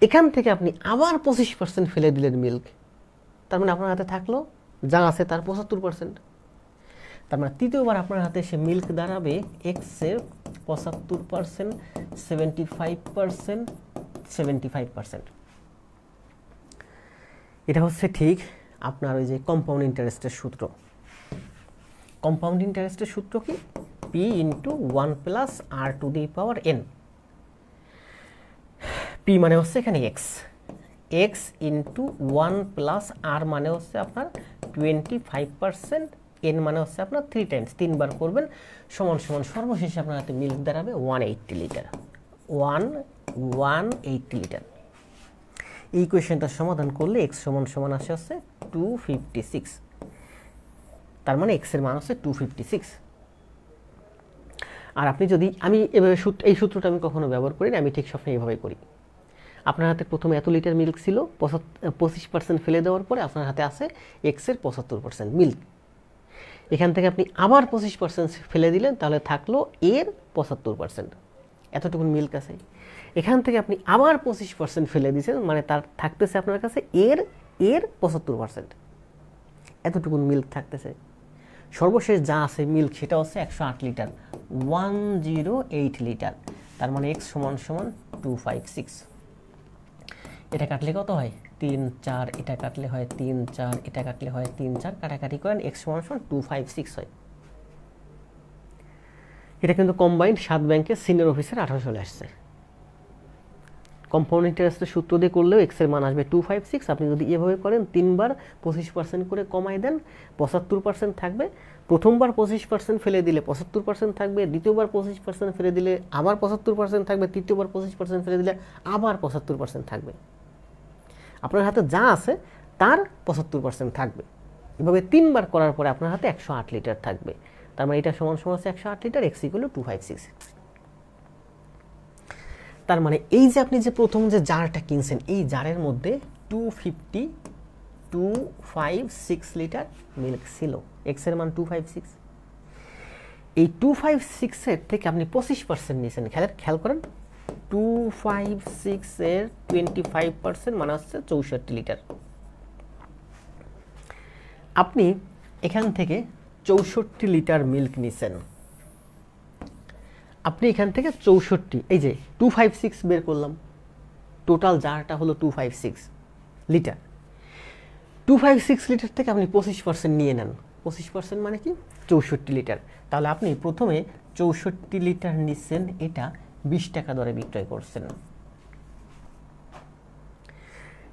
এখান থেকে আপনি আবার 25% ফেলে দিলেন মিল্ক, তার মানে আপনার হাতে থাকলো যা আছে তার 75%। তার মানে তৃতীয়বার আপনার হাতে সে মিল্ক দাঁড়াবে x এর 75%, 75%, 75%। এটা হচ্ছে ঠিক আপনার ওই যে কম্পাউন্ড ইন্টারেস্টের সূত্র। কম্পাউন্ড ইন্টারেস্টের সূত্র কি? P into 1 plus R to the power N. P মানে হচ্ছে এখানে x, x into 1 plus R মানে হচ্ছে আপনার 25%, এন মানে হচ্ছে আপনার 3 টাইমস, 3 বার করবেন, সমান সমান সর্বশেষে আপনার হাতে মিল্ক দাঁড়াবে 180 লিটার, 180 লিটার। এই কোয়েশ্চেনটা সমাধান করলে এক্স সমান সমান আসে হচ্ছে 256, তার মানে এক্স এর মান হচ্ছে 256। আর আপনি যদি, আমি এভাবে এই সূত্রটা আমি কখনো ব্যবহার করি না, আমি ঠিক সবসময় এইভাবেই করি। আপনার হাতে প্রথমে এত লিটার মিল্ক ছিল, 25% ফেলে দেওয়ার পরে আপনার হাতে আছে এক্সের 75% মিল্ক। এখান থেকে আপনি আবার 25% ফেলে দিলেন, তাহলে থাকলো এর 75%, এতটুকুন মিল্ক আছে। এখান থেকে আপনি আবার 25% ফেলে দিয়েছেন, মানে তার থাকতেছে আপনার কাছে এর 75%, এতটুকুন মিল্ক থাকতেছে। সর্বশেষ যা আছে মিল্ক সেটা হচ্ছে 108 লিটার, 108 লিটার, তার মানে এক্স সমান সমান 256। এটা কাটলে কত হয়? 3 4, এটা কাটলে হয় 3 4, এটা কাটলে হয় 3 4, কাটাকাটি করেন এক্স সমান সমান 256 হয়। এটা কিন্তু কম্বাইন্ড 7 ব্যাংকের সিনিয়র অফিসার 18 চলে আসছে। কম্পাউন্ড ইন্টারেস্টের সূত্র দিয়ে করলেও এক্স এর মান আসবে 256। আপনি যদি এভাবে করেন 3 বার 25% করে কমাই দেন, 75% থাকবে। প্রথমবার 25% ফেলে দিলে 75% থাকবে, দ্বিতীয়বার 25% ফেলে দিলে আবার 75% থাকবে, তৃতীয়বার 25% ফেলে দিলে আবার 75% থাকবে। আপনার হাতে যা আছে তার 75% থাকবে। এভাবে 3 বার করার পরে আপনার হাতে 108 লিটার থাকবে। তার মানে এটা সমান সমান হচ্ছে 108 লিটার, এক্স ইকুয়াল টু 256। তার মানে এই যে আপনি যে প্রথম যে জারটা কিনছেন, এই জারের মধ্যে 256 লিটার মিল্ক ছিল, এক্স এর মান 256। এই 256 এর থেকে আপনি 25% নিয়েছেন, খেয়াল করেন 256 এর 25% মানে হচ্ছে 64 লিটার। আপনি এখান থেকে 64 লিটার মিল্ক নিছেন, আপনি এখান থেকে 64, এই যে 256 বের করলাম, টোটাল জারটা হলো 256 লিটার। 256 লিটার থেকে আপনি 25% নিয়ে নেন, 25% মানে কি 64 লিটার। তাহলে আপনি প্রথমে 64 লিটার নিচ্ছেন, এটা 20 টাকা দরে বিক্রয় করছেন।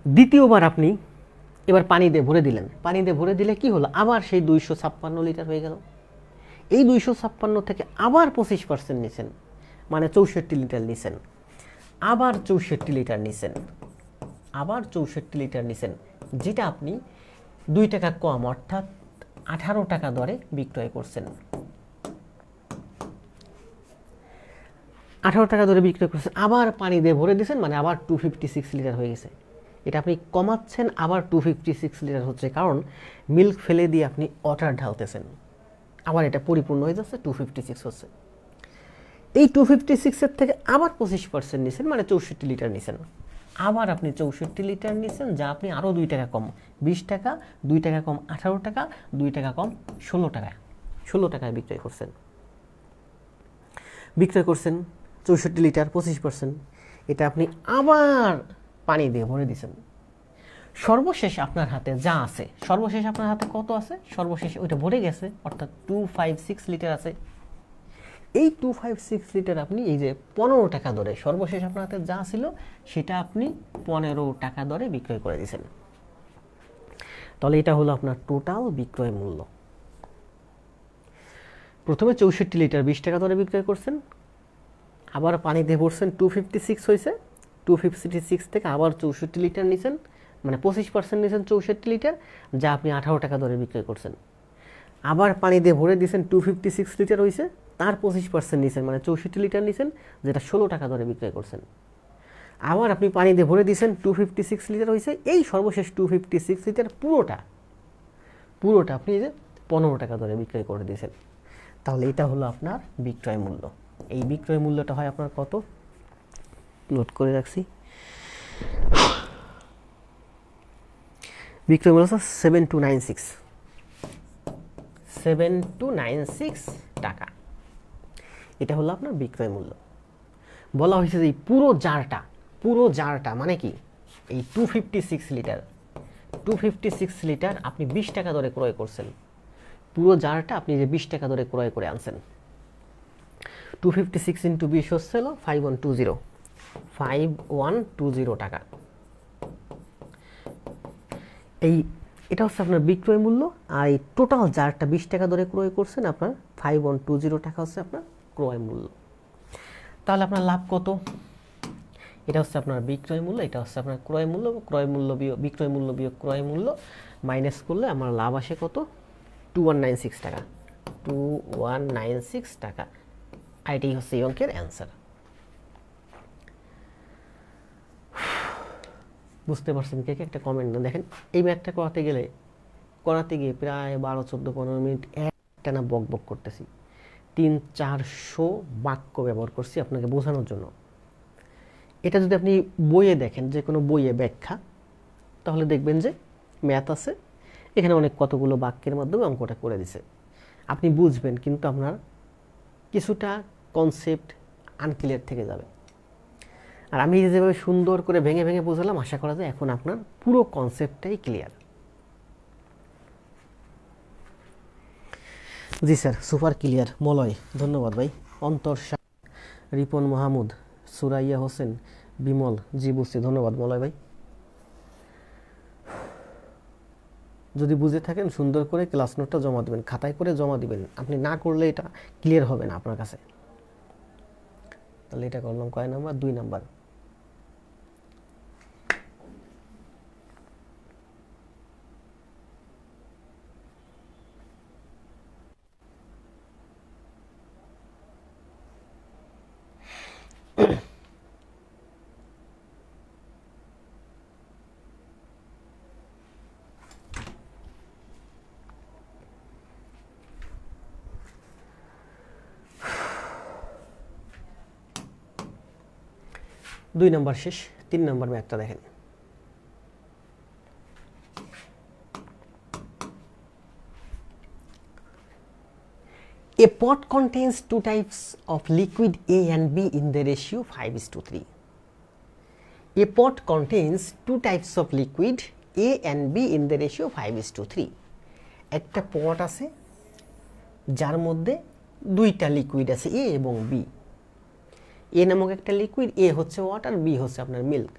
দ্বিতীয়বার আপনি এবার পানি দিয়ে ভরে দিলেন, পানি দিয়ে ভরে দিলে কি হলো, আবার সেই 256 লিটার হয়ে গেল। এই 256 থেকে আবার 25% নিছেন, মানে 64 লিটার নিছেন, আবার 64 লিটার নিছেন, আবার 64 লিটার নিছেন, যেটা আপনি 2 টাকা কম অর্থাৎ 18 টাকা দরে বিক্রয় করছেন। 18 টাকা দরে বিক্রয় করছেন, আবার পানি দিয়ে ভরে দিয়েছেন, মানে আবার 256 লিটার হয়ে গেছে। এটা আপনি কমাচ্ছেন, আবার 256 লিটার হচ্ছে, কারণ মিল্ক ফেলে দিয়ে আপনি ওয়াটার ঢালতেছেন, আবার এটা পরিপূর্ণ হয়ে যাচ্ছে, 256 হচ্ছে। এই 256 এর থেকে আবার 25% নিছেন, মানে 64 লিটার নিছেন, আবার আপনি 64 লিটার নিছেন, যা আপনি আরও 2 টাকা কম, 20 টাকা, 2 টাকা কম 18 টাকা, 2 টাকা কম 16 টাকা, 16 টাকায় বিক্রয় করছেন। বিক্রয় করছেন 64 লিটার 25%, এটা আপনি আবার পানি দিয়ে ভরে দিয়েছেন। সর্বশেষ আপনার হাতে যা আছে, সর্বশেষ আপনার হাতে কত আছে, সর্বশেষ ওইটা ভরে গেছে, অর্থাৎ 256 লিটার আছে। এই 256 লিটার আপনি এই যে 15 টাকা দরে, সর্বশেষ আপনার হাতে যা ছিল সেটা আপনি 15 টাকা দরে বিক্রয় করে দিয়েছেন। তাহলে এটা হলো আপনার টোটাল বিক্রয় মূল্য। প্রথমে 64 লিটার 20 টাকা দরে বিক্রয় করছেন, আবার পানি দিয়ে ভরছেন, 256 হয়েছে, 256 থেকে আবার 64 লিটার নিছেন, মানে 25% নিছেন 64 লিটার, যা আপনি 18 টাকা দরে বিক্রয় করছেন। আবার পানি দিয়ে ভরে দিয়েছেন, 256 লিটার হয়েছে, তার 25% নিছেন, মানে 64 লিটার নিছেন, যেটা 16 টাকা দরে বিক্রয় করছেন। আবার আপনি পানি দিয়ে ভরে দিয়েছেন, 256 লিটার হয়েছে, এই সর্বশেষ 256 লিটার পুরোটা আপনি যে 15 টাকা দরে বিক্রয় করে দিয়েছেন। তাহলে এটা হলো আপনার বিক্রয় মূল্য। এই বিক্রয় মূল্যটা হয় আপনার কত, নোট করে রাখছি, বিক্রয় মূল্য 7296 টাকা। এটা হলো আপনার বিক্রয় মূল্য। বলা হয়েছে যে পুরো জারটা মানে কি, এই 256 লিটার আপনি 20 টাকা দরে ক্রয় করছেন, পুরো জারটা আপনি যে 20 টাকা ধরে ক্রয় করে আনছেন। 256 ইন্টু 20 হচ্ছে 5120, 5120 টাকা। এটা হচ্ছে আপনার বিক্রয় মূল্য, আর এই টোটাল জারটা 20 টাকা ধরে ক্রয় করছেন, আপনার 5120 টাকা হচ্ছে আপনার ক্রয় মূল্য। তাহলে আপনার লাভ কত? এটা হচ্ছে আপনার বিক্রয় মূল্য, এটা হচ্ছে আপনার ক্রয় মূল্য, ক্রয় মূল্য বিয়োগ বিক্রয় মূল্য বিয়োগ ক্রয় মূল্য মাইনাস করলে আমার লাভ আসে কত? 2196 টাকা। 2196 টাকা। এটাই হচ্ছে এই অঙ্কের অ্যান্সার। বুঝতে পারছেন কে কে? একটা কমেন্ট না। দেখেন এই ম্যাথটা করাতে গিয়ে প্রায় 12-14-15 মিনিট একটানা বক বক করতেছি, 300-400 বাক্য ব্যবহার করছি আপনাকে বোঝানোর জন্য। এটা যদি আপনি বইয়ে দেখেন, যে কোনো বইয়ে ব্যাখ্যা, তাহলে দেখবেন যে ম্যাথ আছে, এখানে অনেক কতগুলো বাক্যের মাধ্যমে অঙ্কটা করে দিছে, আপনি বুঝবেন, কিন্তু আপনার কিছুটা কনসেপ্ট আনক্লিয়ার থেকে যাবে। আর আমি যেভাবে সুন্দর করে ভেঙে ভেঙে বোঝালাম, আশা করা যায় এখন আপনার পুরো কনসেপ্টটাই ক্লিয়ার। জি স্যার, সুপার ক্লিয়ার। মলয়, ধন্যবাদ ভাই। অন্তর শাহ, রিপন মাহমুদ, সুরাইয়া হোসেন, বিমল, জি বুঝছি, ধন্যবাদ মলয় ভাই। যদি বুঝে থাকেন সুন্দর করে ক্লাস নোটটা জমা দিবেন, খাতায় করে জমা দিবেন। আপনি না করলে এটা ক্লিয়ার হবে না আপনার কাছে। তাহলে এটা করলাম কয় নাম্বার? 2 নাম্বার। দুই নাম্বার শেষ, 3 নাম্বার ম্যাথটা দেখেন। A pot contains 2 types of liquid A and B in the ratio 5:3. A pot contains 2 types of liquid A and B in the ratio 5:3. একটা পট আছে যার মধ্যে 2টা লিকুইড আছে, A এবং B। এ নামক একটা লিকুইড, এ হচ্ছে ওয়াটার, বি হচ্ছে আপনার মিল্ক।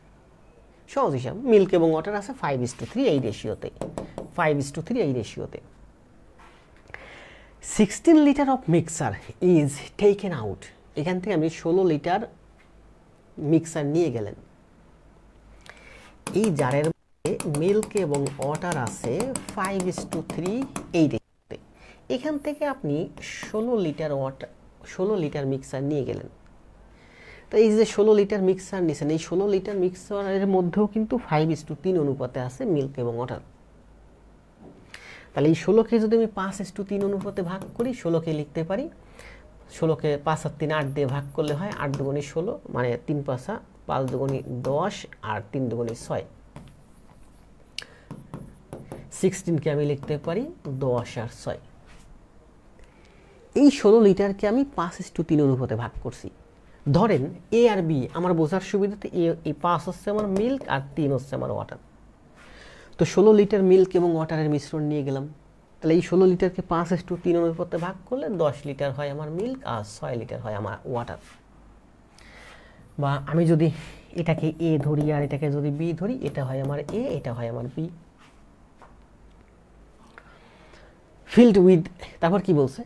সহজ হিসাব, মিল্ক এবং ওয়াটার আছে 5:3 এই রেশিওতে, 5:3 এই রেশিওতে। 16 litre of mixer is taken out. এখান থেকে আমি 16 লিটার মিক্সার নিয়ে গেলেন। এই জারের মধ্যে মিল্ক এবং ওয়াটার আছে 5:3 এই রেশিওতে। এখান থেকে আপনি 16 লিটার মিক্সার নিয়ে গেলেন। তো এই যে 16 লিটার মিক্সার নিয়েছেন, এই 16 লিটার মিক্সারের মধ্যেও কিন্তু 5:3 অনুপাতে আছে মিল্ক এবং ওয়াটার। তাহলে এই 16কে যদি আমি 5:3 অনুপাতে ভাগ করি, 16কে লিখতে পারি, 16কে 5 আর 3 8 দিয়ে ভাগ করলে হয় 8 দুগুণে 16, মানে 3 5 5 দুগুণে 10 আর 3 দুগুণে 6। 16কে আমি লিখতে পারি 10 আর 6। এই 16 লিটারকে আমি 5:3 অনুপাতে ভাগ করছি। ধরেন এ আর বি, আমার বোঝার সুবিধাতে এই 5 হচ্ছে আমার মিল্ক আর 3 হচ্ছে আমার ওয়াটার। তো 16 লিটার মিল্ক এবং ওয়াটারের মিশ্রণ নিয়ে গেলাম। তাহলে এই 16 লিটারকে 5:3 অনুপাতে ভাগ করলে 10 লিটার হয় আমার মিল্ক আর 6 লিটার হয় আমার ওয়াটার। বা আমি যদি এটাকে এ ধরি আর এটাকে যদি বি ধরি, এটা হয় আমার এ, এটা হয় আমার বি। ফিল্ড উইথ, তারপর কি বলছে?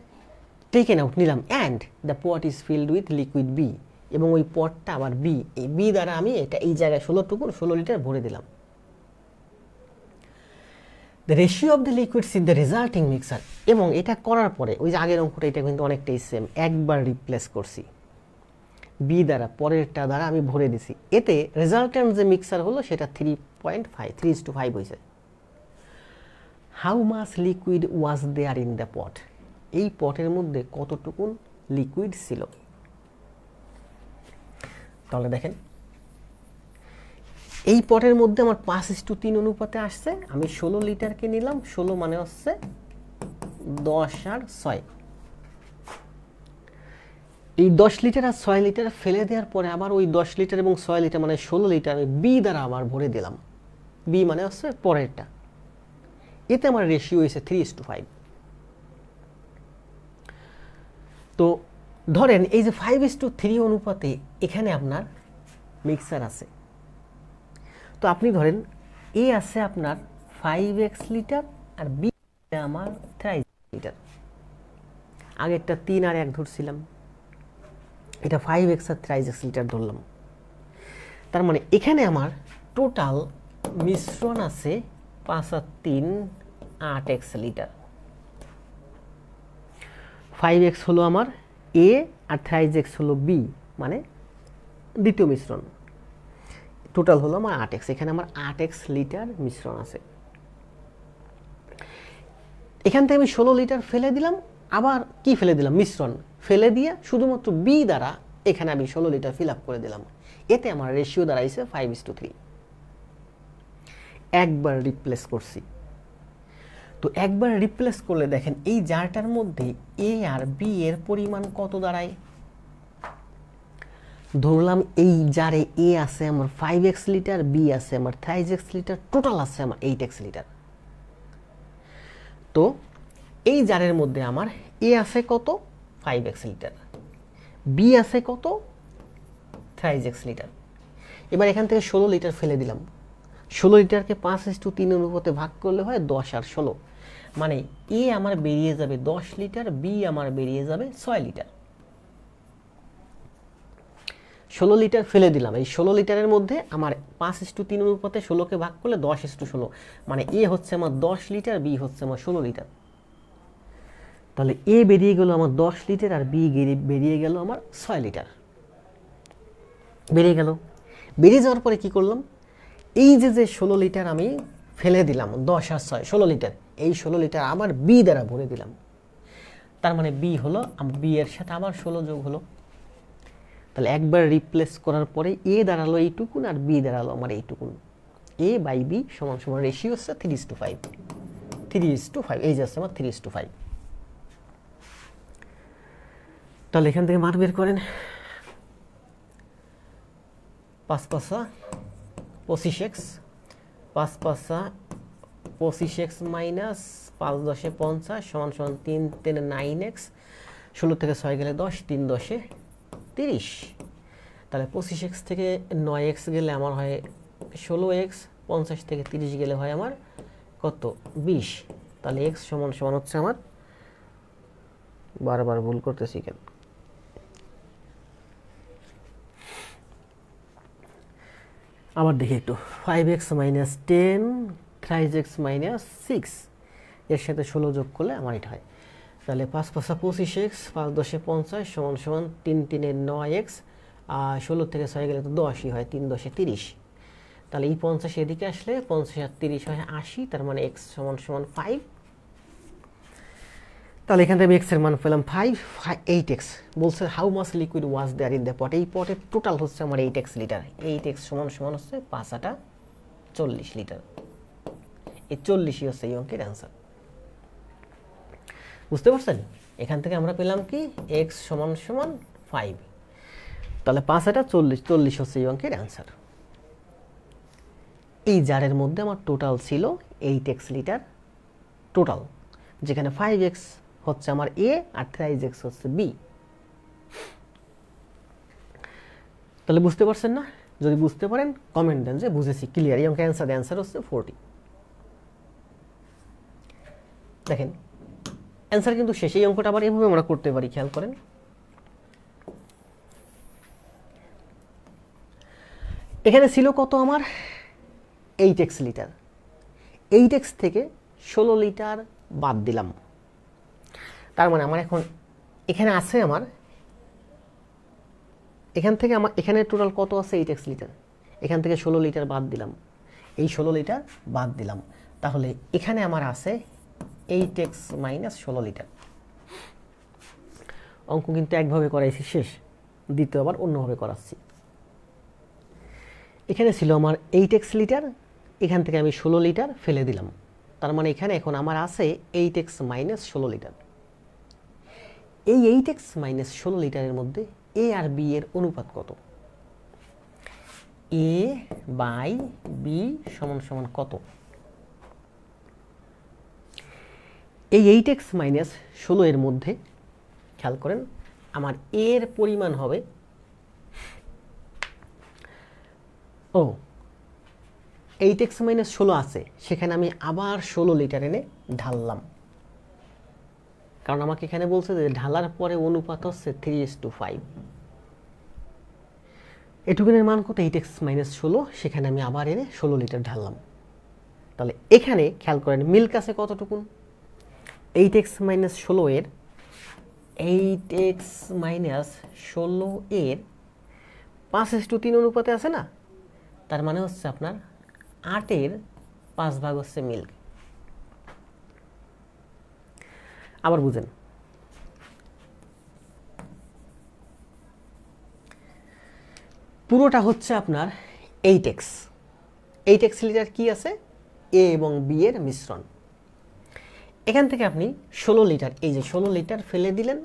টেকেন আউট নিলাম, and the pot is filled with liquid B, এবং ওই পটটা আবার বি, এই বি দ্বারা আমি এটা এই জায়গায় 16 লিটার ভরে দিলাম। The ratio of the liquids in the resulting mixer, এবং এটা করার পরে ওই যে আগের অঙ্কটা, এটা কিন্তু অনেকটাই সেম, একবার রিপ্লেস করছি বি দ্বারা, পরেরটা দ্বারা আমি ভরে দিছি। এতে রেজাল্টেন্ট যে মিক্সার হলো সেটা 3.5, 3:5 হয়েছে। How much liquid was there in the pot, এই পটের মধ্যে কতটুকুন লিকুইড ছিল। তাহলে দেখেন এই পটের মধ্যে আমার 5:3 অনুপাতে আসছে। আমি 16 লিটারকে নিলাম, 16 মানে হচ্ছে 10 আর 6। এই 10 লিটার আর 6 লিটার ফেলে দেওয়ার পরে আবার ওই 10 লিটার এবং 6 লিটার মানে 16 লিটার আমি বি দ্বারা আবার ভরে দিলাম। বি মানে হচ্ছে পরেরটা। এতে আমার রেশিও হয়েছে 3:5। তো ধরেন এই যে 5:3 অনুপাতে এখানে আপনার মিক্সার আছে, তো আপনি ধরেন এ আছে আপনার 5x লিটার আর বি আমার 3 লিটার। আগেরটা 3 আর 1 ধরছিলাম, এটা 5x আর 3x লিটার ধরলাম। তার মানে এখানে আমার টোটাল মিশ্রণ আছে 5 আর 3 8x লিটার। 5x হলো আমার এ আর 3x হলো বি, মানে দ্বিতীয় মিশ্রণ। টোটাল হলো আমার 8x, এখানে আমার 8x লিটার মিশ্রণ আছে। এখান থেকে আমি 16 লিটার ফেলে দিলাম, আবার কি ফেলে দিলাম, মিশ্রণ ফেলে দিয়ে শুধুমাত্র বি দ্বারা এখানে আমি 16 লিটার ফিল আপ করে দিলাম। এতে আমার রেশিও দাঁড়াইছে 5:3। একবার রিপ্লেস করছি, তো একবার রিপ্লেস করলে দেখেন এই জারটার মধ্যে এ আর বি এর পরিমাণ কত দাঁড়ায়। ধরলাম এই জারে এ আছে আমার 5x লিটার, বি আছে আমার 3x লিটার, টোটাল আছে আমার 8x লিটার। তো এই জারের মধ্যে আমার এ আছে কত 5x লিটার, বি আছে কত 3x লিটার। এবার এখান থেকে 16 লিটার ফেলে দিলাম। 16 লিটারকে 5:3 অনুপাতে ভাগ করলে হয় 10 আর 16, মানে এ আমার বেরিয়ে যাবে 10 লিটার, বি আমার বেরিয়ে যাবে 6 লিটার। 16 লিটার ফেলে দিলাম, এই 16 লিটারের মধ্যে আমার 5:3 অনুপাতে 16কে ভাগ করলে 10:16, মানে এ হচ্ছে আমার 10 লিটার, বি হচ্ছে আমার 16 লিটার। তাহলে এ বেরিয়ে গেল আমার 10 লিটার আর বি বেরিয়ে গেল আমার 6 লিটার। বেরিয়ে গেল। বেরিয়ে যাওয়ার পরে কি করলাম, এই যে 16 লিটার আমি ফেলে দিলাম, 10 আর 6 16 লিটার, এই 16 লিটার আবার বি দ্বারা ভরে দিলাম। তার মানে বি হলো, বি এর সাথে আবার 16 যোগ হলো। তাহলে একবার রিপ্লেস করার পরে এ দাঁড়ালো এইটুকুন আর বি দাঁড়ালো আমার এইটুকুন। এ বাই বি সমান সমান রেশিও হচ্ছে 3:5। 3:5 এই যে আছে আমার 3:5। তাহলে এখান থেকে মান বের করেন। 5 5 25x, 5 5 25x মাইনাস 5 10 50 সমান সমান 3 3 9x, 16 থেকে 6 গেলে 10, 3 10 30। তাহলে 25x থেকে 9x গেলে আমার হয় 16x, 50 থেকে 30 গেলে হয় আমার কত 20। তাহলে x সমান সমান হচ্ছে আমার, বারবার ভুল করতেছি কেন, আবার দেখি একটু, 5x মাইনাস 10 3x মাইনাস 6 এর সাথে 16 যোগ করলে আমার এটা হয়। তাহলে 5 5 25x, 5 10 50 সমান সমান 3 3 9x, আর 16 থেকে 6 গেলে তো 10ই হয়, 3 10 30। তাহলে এই 50 এদিকে আসলে 50 আর 30 হয় 80, তার মানে x সমান সমান 5। তাহলে এখান থেকে x এর মান পেলাম 5, 8x। বলছে how much liquid was there in the pot, এই পটের টোটাল হচ্ছে আমার 8x লিটার। 8x সমান সমান হচ্ছে 5 8 40 লিটার। এই 40ই হচ্ছে এই অঙ্কের অ্যান্সার। বুঝতে পারছেন? এখান থেকে আমরা পেলাম কি x সমান সমান 5, তাহলে 5 8 40, 40 হচ্ছে এই অঙ্কের অ্যান্সার। এই জারের মধ্যে আমার টোটাল ছিল 8x লিটার টোটাল, যেখানে 5x হচ্ছে আমার এ আর 3x হচ্ছে বি। তাহলে বুঝতে পারছেন না? যদি বুঝতে পারেন কমেন্ট দেন যে বুঝেছি, ক্লিয়ার। এই অঙ্কের অ্যান্সার হচ্ছে 40। দেখেন অ্যান্সার কিন্তু শেষ। এই অঙ্কটা আবার এভাবে আমরা করতে পারি, খেয়াল করেন। এখানে ছিল কত আমার 8x লিটার, 8x থেকে 16 লিটার বাদ দিলাম। তার মানে আমার এখন এখানে আছে আমার, এখান থেকে আমার এখানে টোটাল কত আছে 8x লিটার, এখান থেকে 16 লিটার বাদ দিলাম, এই 16 লিটার বাদ দিলাম। তাহলে এখানে আমার আছে 8x মাইনাস 16 লিটার। অঙ্ক কিন্তু একভাবে করাইছি শেষ, দ্বিতীয়বার অন্যভাবে করাচ্ছি। এখানে ছিল আমার 8x লিটার, এখান থেকে আমি 16 লিটার ফেলে দিলাম। তার মানে এখানে এখন আমার আছে 8x মাইনাস 16 লিটার। এই 8x মাইনাস 16 লিটারের মধ্যে এ আর বি এর অনুপাত কত? এ বাই বি সমান সমান কত? এই 8x মাইনাস 16 এর মধ্যে খেয়াল করেন আমার এর পরিমাণ হবে, ও 8x - 16 আছে, সেখানে আমি আবার 16 লিটার এনে ঢাললাম, কারণ আমাকে এখানে বলছে যে ঢালার পরে অনুপাত হচ্ছে 3:5। এটুকুনের মান কত? 8x - 16, সেখানে আমি আবার এনে 16 লিটার ঢাললাম। তাহলে এখানে খেয়াল করেন মিল্ক আছে কতটুকুন? 8x - 16 এর 8x - 16 এর 5:3 অনুপাতে আছে না, তার মানে হচ্ছে আপনার 8-এর 5 ভাগ হচ্ছে মিল্ক। আবার বুঝেন, পুরোটা হচ্ছে আপনার 8x লিটার কি আছে? এ এবং বি এর মিশ্রণ। এখান থেকে আপনি 16 লিটার, এই যে 16 লিটার ফেলে দিলেন,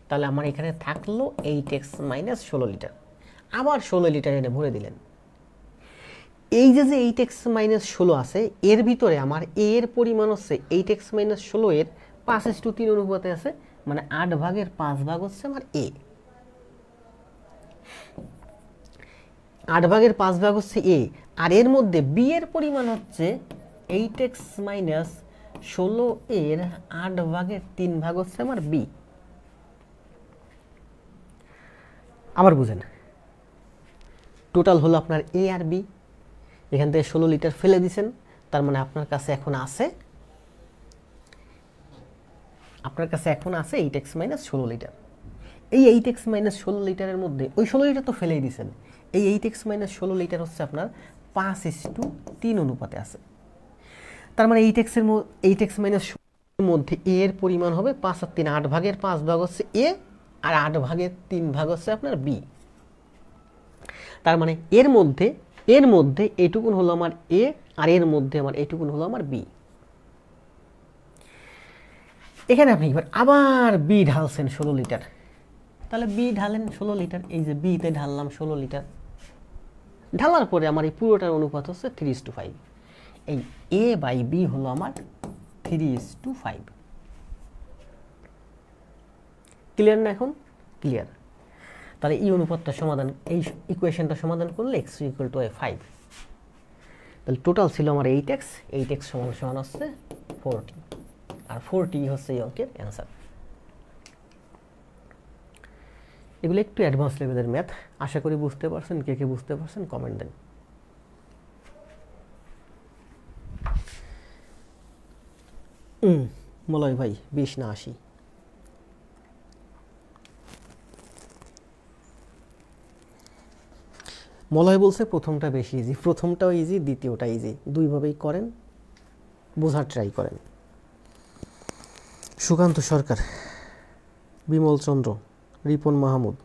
তাহলে আমার এখানে থাকলো 8x - 16 লিটার। আবার 16 লিটার এনে ভরে দিলেন। এই যে 8x - 16 আছে, এর ভিতরে আমার এর পরিমাণ হচ্ছে 8x - 16 এর 5:3 অনুপাতে আছে, মানে 8 ভাগের 5 ভাগ হচ্ছে আমার এ। 8 ভাগের 5 ভাগ হচ্ছে এ, আর এর মধ্যে বি এর পরিমাণ হচ্ছে 8x - 16 এর 8 ভাগের 3 ভাগ হচ্ছে আমার বি। আবার বুঝেন, টোটাল হলো আপনার এ আর বি। এখান থেকে 16 লিটার ফেলে দিয়েছেন, তার মানে আপনার কাছে এখন আছে 8x - 16 লিটার। এই 8x - 16 লিটারের মধ্যে ওই 16 লিটার তো ফেলেই দিয়েছেন, এই 8x - 16 লিটার হচ্ছে আপনার 5:3 অনুপাতে আছে। তার মানে 8x - 16 এর মধ্যে এ এর পরিমাণ হবে 5 আর 3, 8 ভাগের 5 ভাগ হচ্ছে এ, আর 8 ভাগের 3 ভাগ হচ্ছে আপনার বি। তার মানে এর মধ্যে এটুকুন হলো আমার এ, আর এর মধ্যে আমার এটুকুন হলো আমার বি। এখানে আপনি এবার আবার বি ঢালছেন 16 লিটার, তাহলে বি ঢালেন 16 লিটার, এই যে বিতে ঢাললাম 16 লিটার। ঢালার পরে আমার এই পুরোটার অনুপাত হচ্ছে 3:5। এই এ বাই বি হলো আমার 3:5। ক্লিয়ার না? এখন ক্লিয়ার। তাহলে এই অনুপাতটা সমাধান, এই ইকুয়েশনটা সমাধান করলে x = 5। তাহলে টোটাল ছিল আমার 8x সমান হচ্ছে 40, আর 40 হচ্ছে এই অঙ্কের অ্যান্সার। এগুলো একটু অ্যাডভান্স লেভেলের ম্যাথ, আশা করি বুঝতে পারছেন। কে কে বুঝতে পারছেন কমেন্ট দেন। মলয় ভাই 20 না 80? মলয় বলছে প্রথমটা বেশি ইজি। প্রথমটাও ইজি, দ্বিতীয়টা ইজি, দুইভাবেই করেন, বোঝার ট্রাই করেন। সুকান্ত সরকার, বিমল চন্দ্র, রিপন মাহমুদ,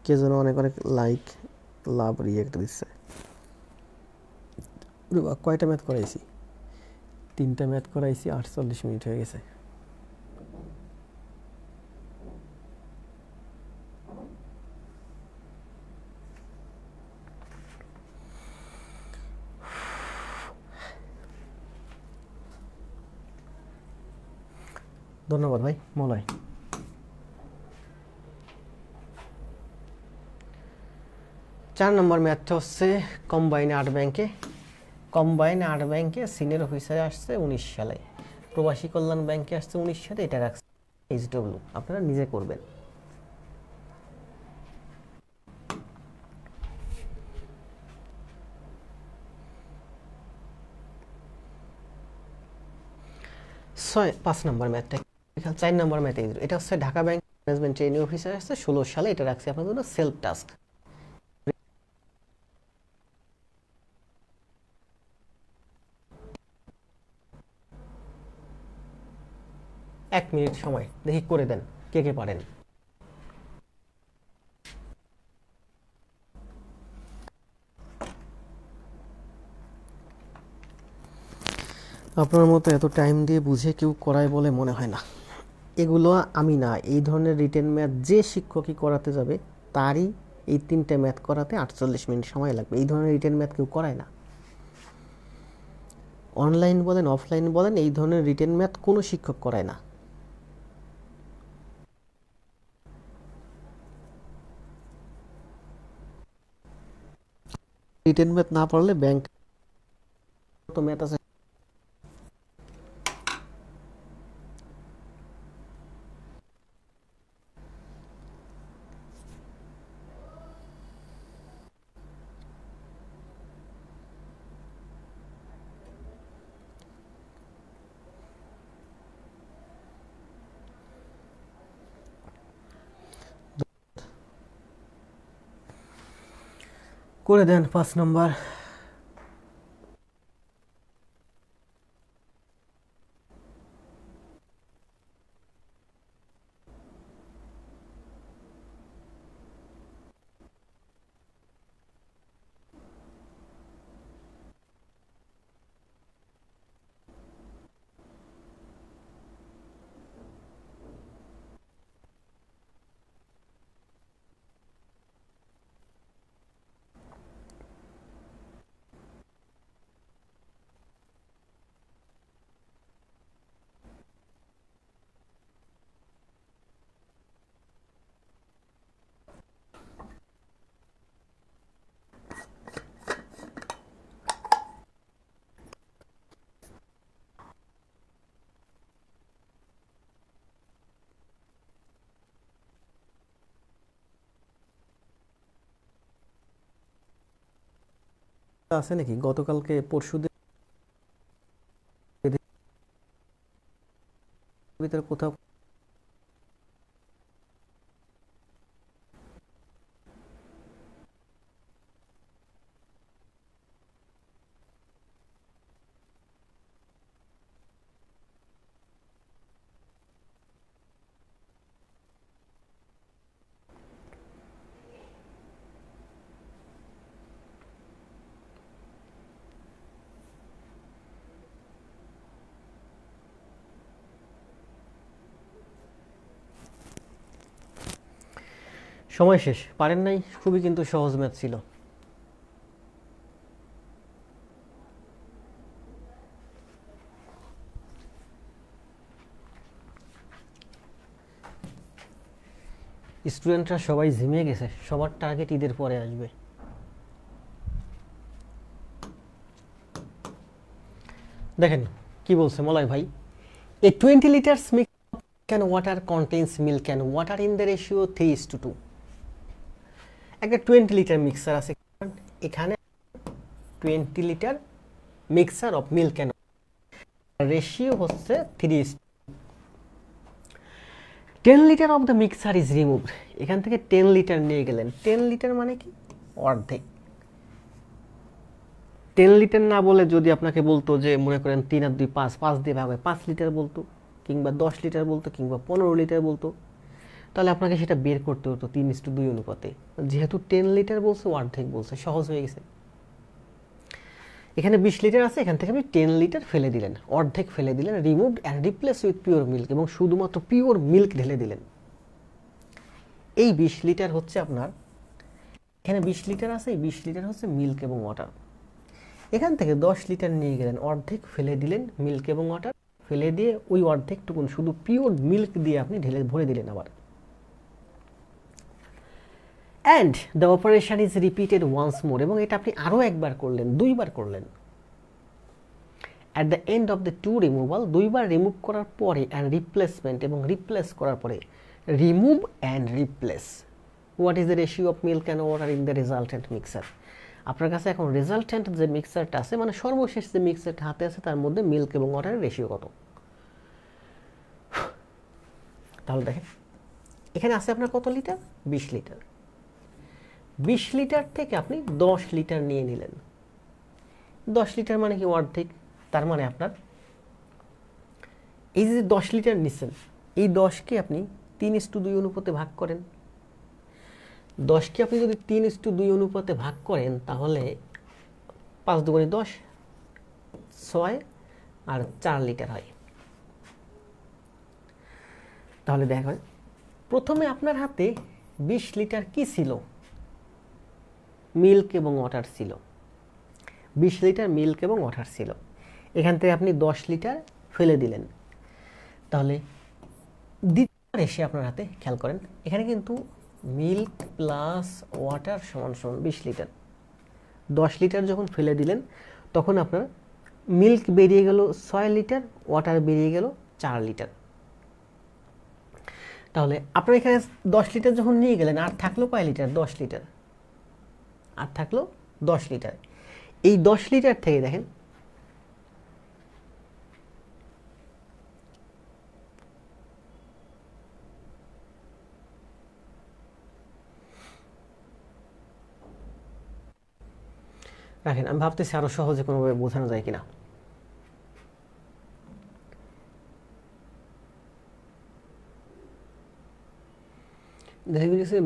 কে যেন অনেক লাইক, লাভ, রিয়েক্ট দিচ্ছে। কয়টা ম্যাথ করাইছি? 3টা ম্যাথ করাইছি, 48 মিনিট হয়ে গেছে। ধন্যবাদ ভাই মলয়। 4 নম্বর ম্যাথটা হচ্ছে কম্বাইন 8 ব্যাংকে সিনিয়র অফিসারে আসছে 19 সালে, প্রবাসী কল্যাণ ব্যাংকে আসছে 19 সালে, এটা রাখছে HW। আপনারা নিজে করবেন। ছয় 5 নম্বর ম্যাথটা, 4 নম্বর ম্যাথ এটা হচ্ছে Dhaka bank management training officer আসছে 16 সালে, এটা রাখছে আপনার জন্য সেলফ টাস্ক। এক মিনিট সময় দেখি করে দেন, কে কে পারেন। আপনার মতো এত টাইম দিয়ে বুঝে কেউ করায় বলে মনে হয় না। এগুলো আমি না, এই ধরনের রিটেন ম্যাথ যে শিক্ষকই করাতে যাবে তারই এই 3টে ম্যাথ করাতে 48 মিনিট সময় লাগবে। এই ধরনের রিটেন ম্যাথ কেউ করায় না, অনলাইন বলেন অফলাইন বলেন, এই ধরনের রিটেন ম্যাথ কোনো শিক্ষক করায় না। রিটেন ম্যাথ না পারলে ব্যাংক তো ম্যাথ আছে। করে দেন 5 নম্বর। আছে নাকি গতকালকে পরশুদিন ভিতরে কোথাও? সময় শেষ, পারেন নাই? খুবই কিন্তু সহজ ম্যাথ ছিল। স্টুডেন্টরা সবাই ঝিমিয়ে গেছে, সবার টার্গেট ঈদের পরে আসবে। দেখেন কি বলছে মলয় ভাই, এ 20 litres milk can water contains milk can water in the ratio 3:2। একটা 20 লিটার মিক্সার আছে, এখানে 20 litre mixer of milk can, ratio হচ্ছে 3:2। 10 litre of the mixer is removed, এখান থেকে 10 লিটার নিয়ে গেলেন। 10 লিটার মানে কি? অর্ধেক। 10 লিটার না বলে যদি আপনাকে বলতো যে মনে করেন 3 আর 2 5, 5 দিয়ে ভাগ হয়, 5 লিটার বলতো, কিংবা 10 লিটার বলতো, কিংবা 15 লিটার বলতো, তাহলে আপনাকে সেটা বের করতে হতো 3:2 অনুপাতে। যেহেতু 10 লিটার বলছে, অর্ধেক বলছে, সহজ হয়ে গেছে। এখানে 20 লিটার আছে, এখান থেকে আপনি 10 লিটার ফেলে দিলেন, অর্ধেক ফেলে দিলেন, removed and replace with pure milk, এবং শুধুমাত্র পিওর মিল্ক ঢেলে দিলেন। এই 20 লিটার হচ্ছে আপনার, এখানে 20 লিটার আছে, এই 20 লিটার হচ্ছে মিল্ক এবং ওয়াটার। এখান থেকে 10 লিটার নিয়ে গেলেন, অর্ধেক ফেলে দিলেন মিল্ক এবং ওয়াটার, ফেলে দিয়ে ওই অর্ধেকটুকুন শুধু পিওর মিল্ক দিয়ে আপনি ঢেলে ভরে দিলেন আবার। And the operation is repeated once more, এবং এটা আপনি আরও একবার করলেন, দুইবার করলেন। At the end of the two removal, দুইবার রিমুভ করার পরে, অ্যান্ড রিপ্লেসমেন্ট, এবং রিপ্লেস করার পরে, remove and replace, what is the ratio of milk and water in the resultant mixture. আপনার কাছে এখন রেজাল্টেন্ট যে মিক্সারটা আছে, মানে সর্বশেষ যে মিক্সারটা হাতে আছে, তার মধ্যে মিল্ক এবং ওয়াটারের রেশিও কত? তাহলে দেখেন এখানে আছে আপনার কত লিটার? 20 লিটার। 20 লিটার থেকে আপনি 10 লিটার নিয়ে নিলেন। 10 লিটার মানে কি? অর্ধেক। তার মানে আপনার এই যে 10 লিটার নিচ্ছেন, এই 10কে আপনি 3:2 অনুপাতে ভাগ করেন। 10কে আপনি যদি 3:2 অনুপাতে ভাগ করেন, তাহলে 5 দুগুণে 10, 6 আর 4 লিটার হয়। তাহলে দেখা হয় প্রথমে আপনার হাতে 20 লিটার কি ছিল? মিল্ক এবং ওয়াটার ছিল। 20 লিটার মিল্ক এবং ওয়াটার ছিল, এখান থেকে আপনি 10 লিটার ফেলে দিলেন। তাহলে দ্বিতীয়বার এসে আপনার হাতে খেয়াল করেন, এখানে কিন্তু মিল্ক প্লাস ওয়াটার সমান সমান 20 লিটার। 10 লিটার যখন ফেলে দিলেন তখন আপনার মিল্ক বেরিয়ে গেল 6 লিটার, ওয়াটার বেরিয়ে গেল 4 লিটার। তাহলে আপনার এখানে 10 লিটার যখন নিয়ে গেলেন, আর থাকলো কয় লিটার? 10 লিটার। আর থাকলো 10 লিটার। এই 10 লিটার থেকে দেখেন রাখেন, আমি ভাবতেছি আরো সহজে কোনোভাবে বোঝানো যায় কিনা।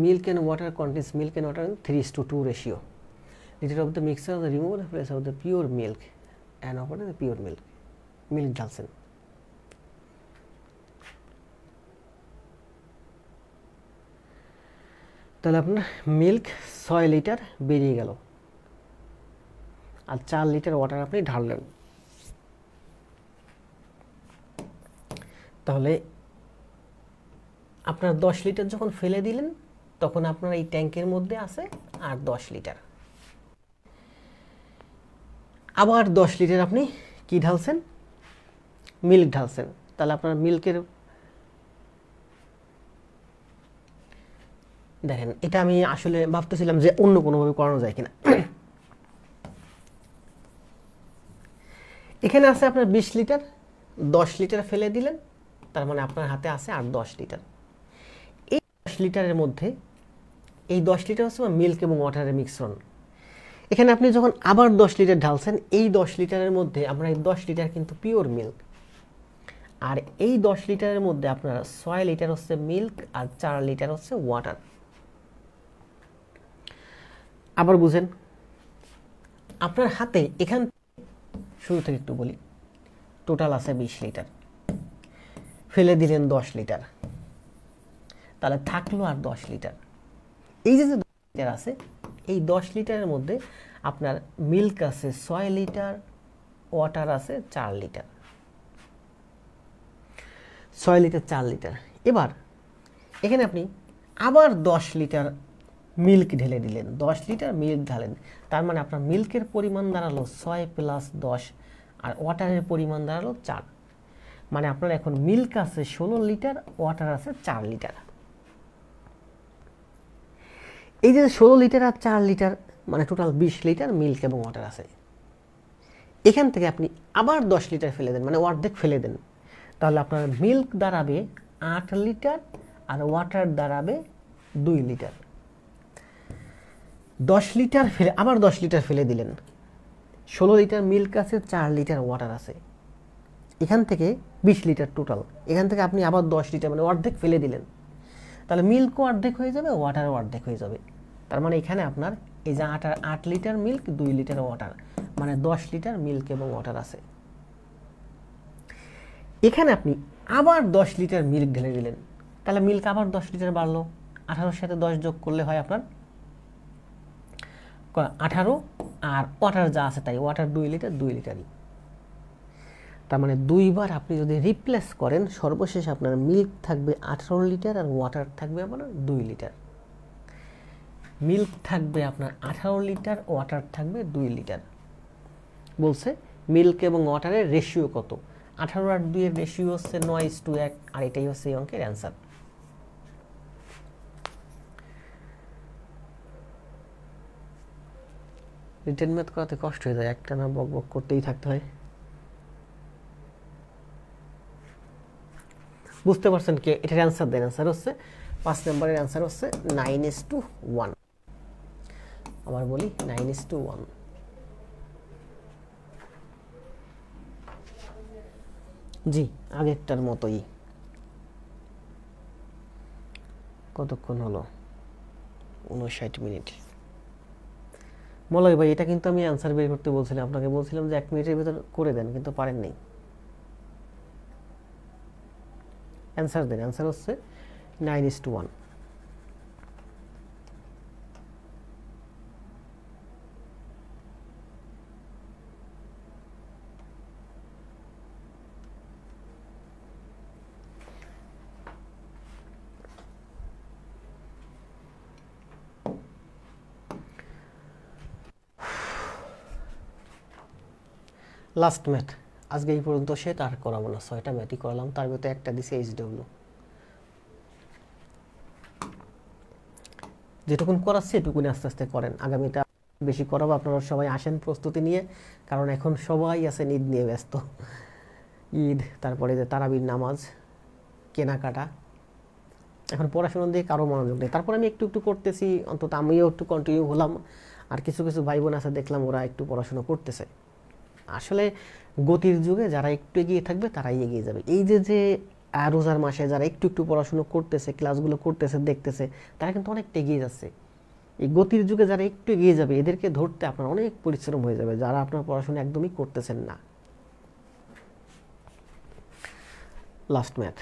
Milk and water contains milk and water 3:2 ratio. Litre of the mixer of the remove the place of the pure milk and of the pure milk. Milk ঢালছেন, তাহলে আপনার মিল্ক 6 লিটার বেরিয়ে গেল, আর 4 লিটার ওয়াটার আপনি ঢাললেন। তাহলে আপনার 10 litre যখন ফেলে দিলেন তখন আপনার এই ট্যাঙ্কের মধ্যে আছে আর 10 লিটার। আবার 10 লিটার আপনি কি ঢালছেন? মিল্ক ঢালছেন। তাহলে আপনার মিল্কের, দেখেন এটা আমি আসলে ভাবতেছিলাম যে অন্য কোনোভাবে করানো যায় কিনা। এখানে আছে আপনার 20 লিটার, 10 লিটার ফেলে দিলেন, তার মানে আপনার হাতে আছে আর 10 লিটার। এই 10 লিটারের মধ্যে এই 10 লিটার হচ্ছে মিল্ক এবং ওয়াটারের মিশ্রণ। এখানে আপনি যখন আবার 10 লিটার ঢালছেন, এই 10 লিটারের মধ্যে আমরা এই 10 লিটার কিন্তু পিওর মিল্ক, আর এই 10 লিটারের মধ্যে আপনার 6 লিটার হচ্ছে মিল্ক আর 4 লিটার হচ্ছে ওয়াটার। আবার বুঝেন, আপনার হাতে এখান শুরু থেকে একটু বলি, টোটাল আছে 20 লিটার, ফেলে দিলেন 10 লিটার, তাহলে থাকলো আর 10 লিটার। এই যে 10 লিটার আছে, এই 10 লিটারের মধ্যে আপনার মিল্ক আছে 6 লিটার, ওয়াটার আছে 4 লিটার। 6 litre 4 litre. এবার এখানে আপনি আবার 10 লিটার মিল্ক ঢেলে দিলেন, 10 লিটার মিল্ক ঢালেন, তার মানে আপনার মিল্কের পরিমাণ দাঁড়ালো 6 + 10, আর ওয়াটারের পরিমাণ দাঁড়ালো 4। মানে আপনার এখন মিল্ক আছে 16 লিটার, ওয়াটার আছে 4 লিটার। এই যে 16 লিটার আর 4 লিটার মানে টোটাল 20 লিটার মিল্ক এবং ওয়াটার আছে। এখান থেকে আপনি আবার 10 লিটার ফেলে দেন, মানে অর্ধেক ফেলে দেন, তাহলে আপনার মিল্ক দাঁড়াবে 8 লিটার আর ওয়াটার দাঁড়াবে 2 লিটার। 10 লিটার ফেলে আবার 10 লিটার ফেলে দিলেন, 16 লিটার মিল্ক আছে, 4 লিটার ওয়াটার আছে, এখান থেকে 20 লিটার টোটাল। এখান থেকে আপনি আবার 10 লিটার মানে অর্ধেক ফেলে দিলেন, তাহলে মিল্কও অর্ধেক হয়ে যাবে, ওয়াটারও অর্ধেক হয়ে যাবে। তার মানে এখানে আপনার এই যে 8 লিটার মিল্ক, 2 লিটার ওয়াটার, মানে 10 লিটার মিল্ক এবং ওয়াটার আছে। এখানে আপনি আবার 10 লিটার মিল্ক ঢেলে দিলেন, তাহলে মিল্ক আবার 10 লিটার বাড়লো। 18-র সাথে 10 যোগ করলে হয় আপনার 18, আর ওয়াটার যা আছে তাই, ওয়াটার 2 লিটার, 2 লিটারই। তার মানে 2 বার আপনি যদি রিপ্লেস করেন, সর্বশেষ আপনার মিল্ক থাকবে 18 লিটার আর ওয়াটার থাকবে আপনার 2 লিটার। মিল্ক থাকবে আপনার 18 লিটার, ওয়াটার থাকবে 2 লিটার। বলছে মিল্ক এবং ওয়াটারের রেশিও কত? 18 আর 2 এর রেশিও হচ্ছে 9:1, আর এটাই হচ্ছে এই অঙ্কের অ্যান্সার। রিটেন ম্যাথ করাতে কষ্ট হয়ে যায়, একটা না বক বক করতেই থাকতে হয়। বুঝতে পারছেন কি? এটার অ্যান্সার দেন। অ্যান্সার হচ্ছে 5 নম্বরের অ্যান্সার হচ্ছে 9:1। আবার বলি 9:1। জি, আগেরটার মতোই। কতক্ষণ হলো? 59 মিনিট। মলয় ভাই, এটা কিন্তু আমি অ্যান্সার বের করতে বলছিলাম, আপনাকে বলছিলাম যে 1 মিনিটের ভিতর করে দেন, কিন্তু পারেন নাই। অ্যান্সার দেন। অ্যান্সার হচ্ছে 9:1। লাস্ট ম্যাথ আজকে এই পর্যন্ত, সে তার করাবো না, 6টা ম্যাথই করালাম, তার ভিতরে একটা দিছে এইচডব্লিউ। যেটুকুন করাচ্ছি এটুকুনি আস্তে আস্তে করেন, আগামীতে বেশি করাবো। আপনারা সবাই আসেন প্রস্তুতি নিয়ে, কারণ এখন সবাই আছেন ঈদ নিয়ে ব্যস্ত। ঈদ, তারপরে যে তারাবির নামাজ, কেনাকাটা, এখন পড়াশোনার দিকে কারো মনোযোগ নেই। তারপর আমি একটু একটু করতেছি, অন্তত আমিও একটু কন্টিনিউ হলাম, আর কিছু কিছু ভাই বোন আছে দেখলাম ওরা একটু পড়াশোনা করতেছে। আসলে গতির যুগে যারা একটু এগিয়ে থাকবে তারাই এগিয়ে যাবে। এই যে যে রোজার মাসে যারা একটু একটু পড়াশোনা করতেছে, ক্লাসগুলো করতেছে, দেখতেছে, তারা কিন্তু অনেকটা এগিয়ে যাচ্ছে। এই গতির যুগে যারা একটু এগিয়ে যাবে এদেরকে ধরতে আপনার অনেক পরিশ্রম হয়ে যাবে, যারা আপনার পড়াশোনা একদমই করতেছেন না। লাস্ট ম্যাথ,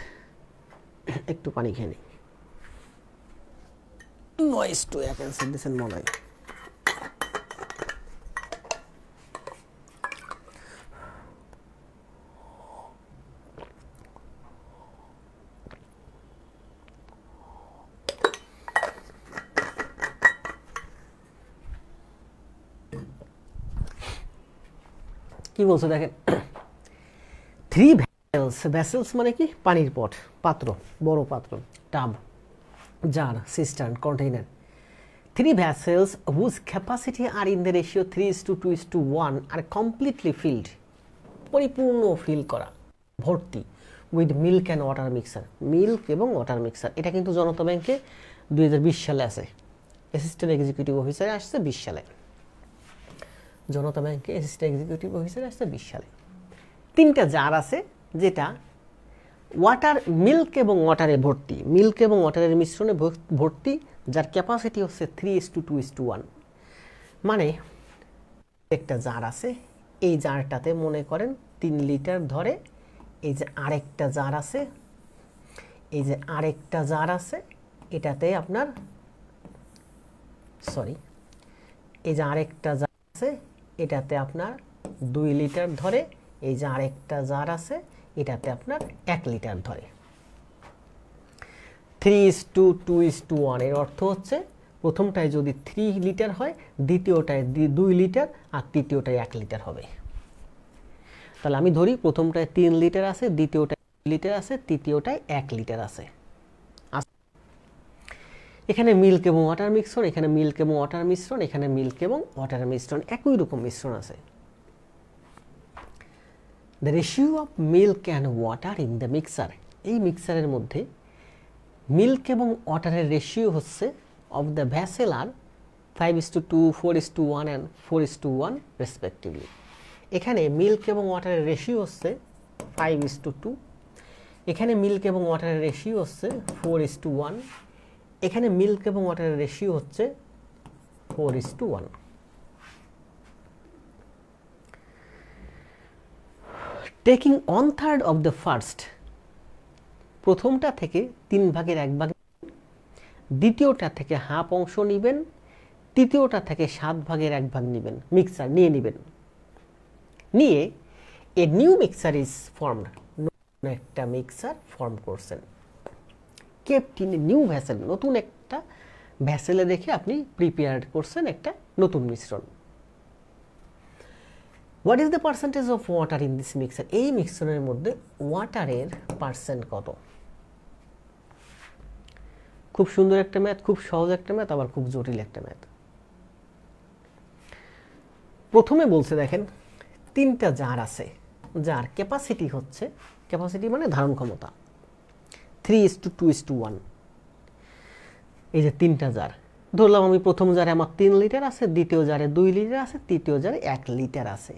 একটু পানি খেয়ে নিই। নয়েস টু এক অ্যান্সার দিয়েছেন মনে হয়। কি বলছো দেখেন, 3 ভ্যাসেলস, ভ্যাসেলস মানে কি, পানির পট, পাত্র, বড় পাত্র, tub, jar, cistern, container. 3 vessels whose capacity are in the ratio 3:2:1 are completely filled, পরিপূর্ণ ফিল করা, ভর্তি, with milk and water mixer, milk এবং ওয়াটার মিক্সার। এটা কিন্তু জনতা ব্যাংকে 2020 সালে আছে, অ্যাসিস্ট্যান্ট এক্সিকিউটিভ অফিসারে আসছে 20 সালে, জনতা ব্যাংকে অ্যাসিস্ট্যান্ট এক্সিকিউটিভ অফিসারে আসছে 20 সালে। 3টা জার আছে যেটা ওয়াটার, মিল্ক এবং ওয়াটারে ভর্তি, মিল্ক এবং ওয়াটারের মিশ্রণে ভর্তি, যার ক্যাপাসিটি হচ্ছে 3:2:1। মানে একটা জার আছে, এই জারটাতে মনে করেন 3 লিটার ধরে, এই যে আরেকটা জার আছে, এই যে আরেকটা জার আছে, এটাতে আপনার এই যে আরেকটা জার আছে, এটাতে আপনার 2 লিটার ধরে, এই যে আরেকটা জার আছে, এটাতে আপনার 1 লিটার ধরে। 3:2:1 এর অর্থ হচ্ছে প্রথমটায় যদি 3 লিটার হয়, দ্বিতীয়টায় 2 লিটার, আর তৃতীয়টায় 1 লিটার হবে। তাহলে আমি ধরি প্রথমটায় 3 লিটার আছে, দ্বিতীয়টায় 2 লিটার আছে, তৃতীয়টায় 1 লিটার আছে। এখানে মিল্ক এবং ওয়াটার মিশ্রণ, এখানে মিল্ক এবং ওয়াটার মিশ্রণ, এখানে মিল্ক এবং ওয়াটার মিশ্রণ, একই রকম মিশ্রণ আছে। The ratio of milk and water in the mixer, এই মিক্সারের মধ্যে মিল্ক এবং ওয়াটারের রেশিও হচ্ছে of the vessel are 5:2, 4:1 and 4:1 respectively. এখানে মিল্ক এবং ওয়াটারের রেশিও হচ্ছে 5:2, এখানে মিল্ক এবং ওয়াটারের রেশিও হচ্ছে 4:1, এখানে মিল্ক এবং ওয়াটারের রেশিও হচ্ছে 4:1। টেকিং 1/3 অফ দ্য ফার্স্ট, প্রথমটা থেকে 3 ভাগের 1 ভাগ, দ্বিতীয়টা থেকে হাফ অংশ নেবেন, তৃতীয়টা থেকে 7 ভাগের 1 ভাগ নেবেন, মিক্সার নিয়ে নেবেন, নিয়ে a new mixer is formed, নতুন একটা মিক্সার ফর্ম করছেন। Kept in a new vessel, নতুন একটা ভ্যাসেলে রেখে আপনি প্রিপেয়ার করছেন একটা নতুন মিশ্রণ। What is the percentage of water in this mixer, এই মিক্সচারের মধ্যে ওয়াটারের পার্সেন্ট কত? খুব সুন্দর একটা ম্যাথ, খুব সহজ একটা ম্যাথ, আবার খুব জটিল একটা ম্যাথ। প্রথমে বলছে দেখেন 3টা জার আছে, যার ক্যাপাসিটি হচ্ছে, ক্যাপাসিটি মানে ধারণ ক্ষমতা, 3:2:1। এই যে 3টা জার ধরলাম আমি, প্রথম জারে আমার 3 লিটার আছে, দ্বিতীয় জারে 2 লিটার আছে, তৃতীয় জারে 1 লিটার আছে,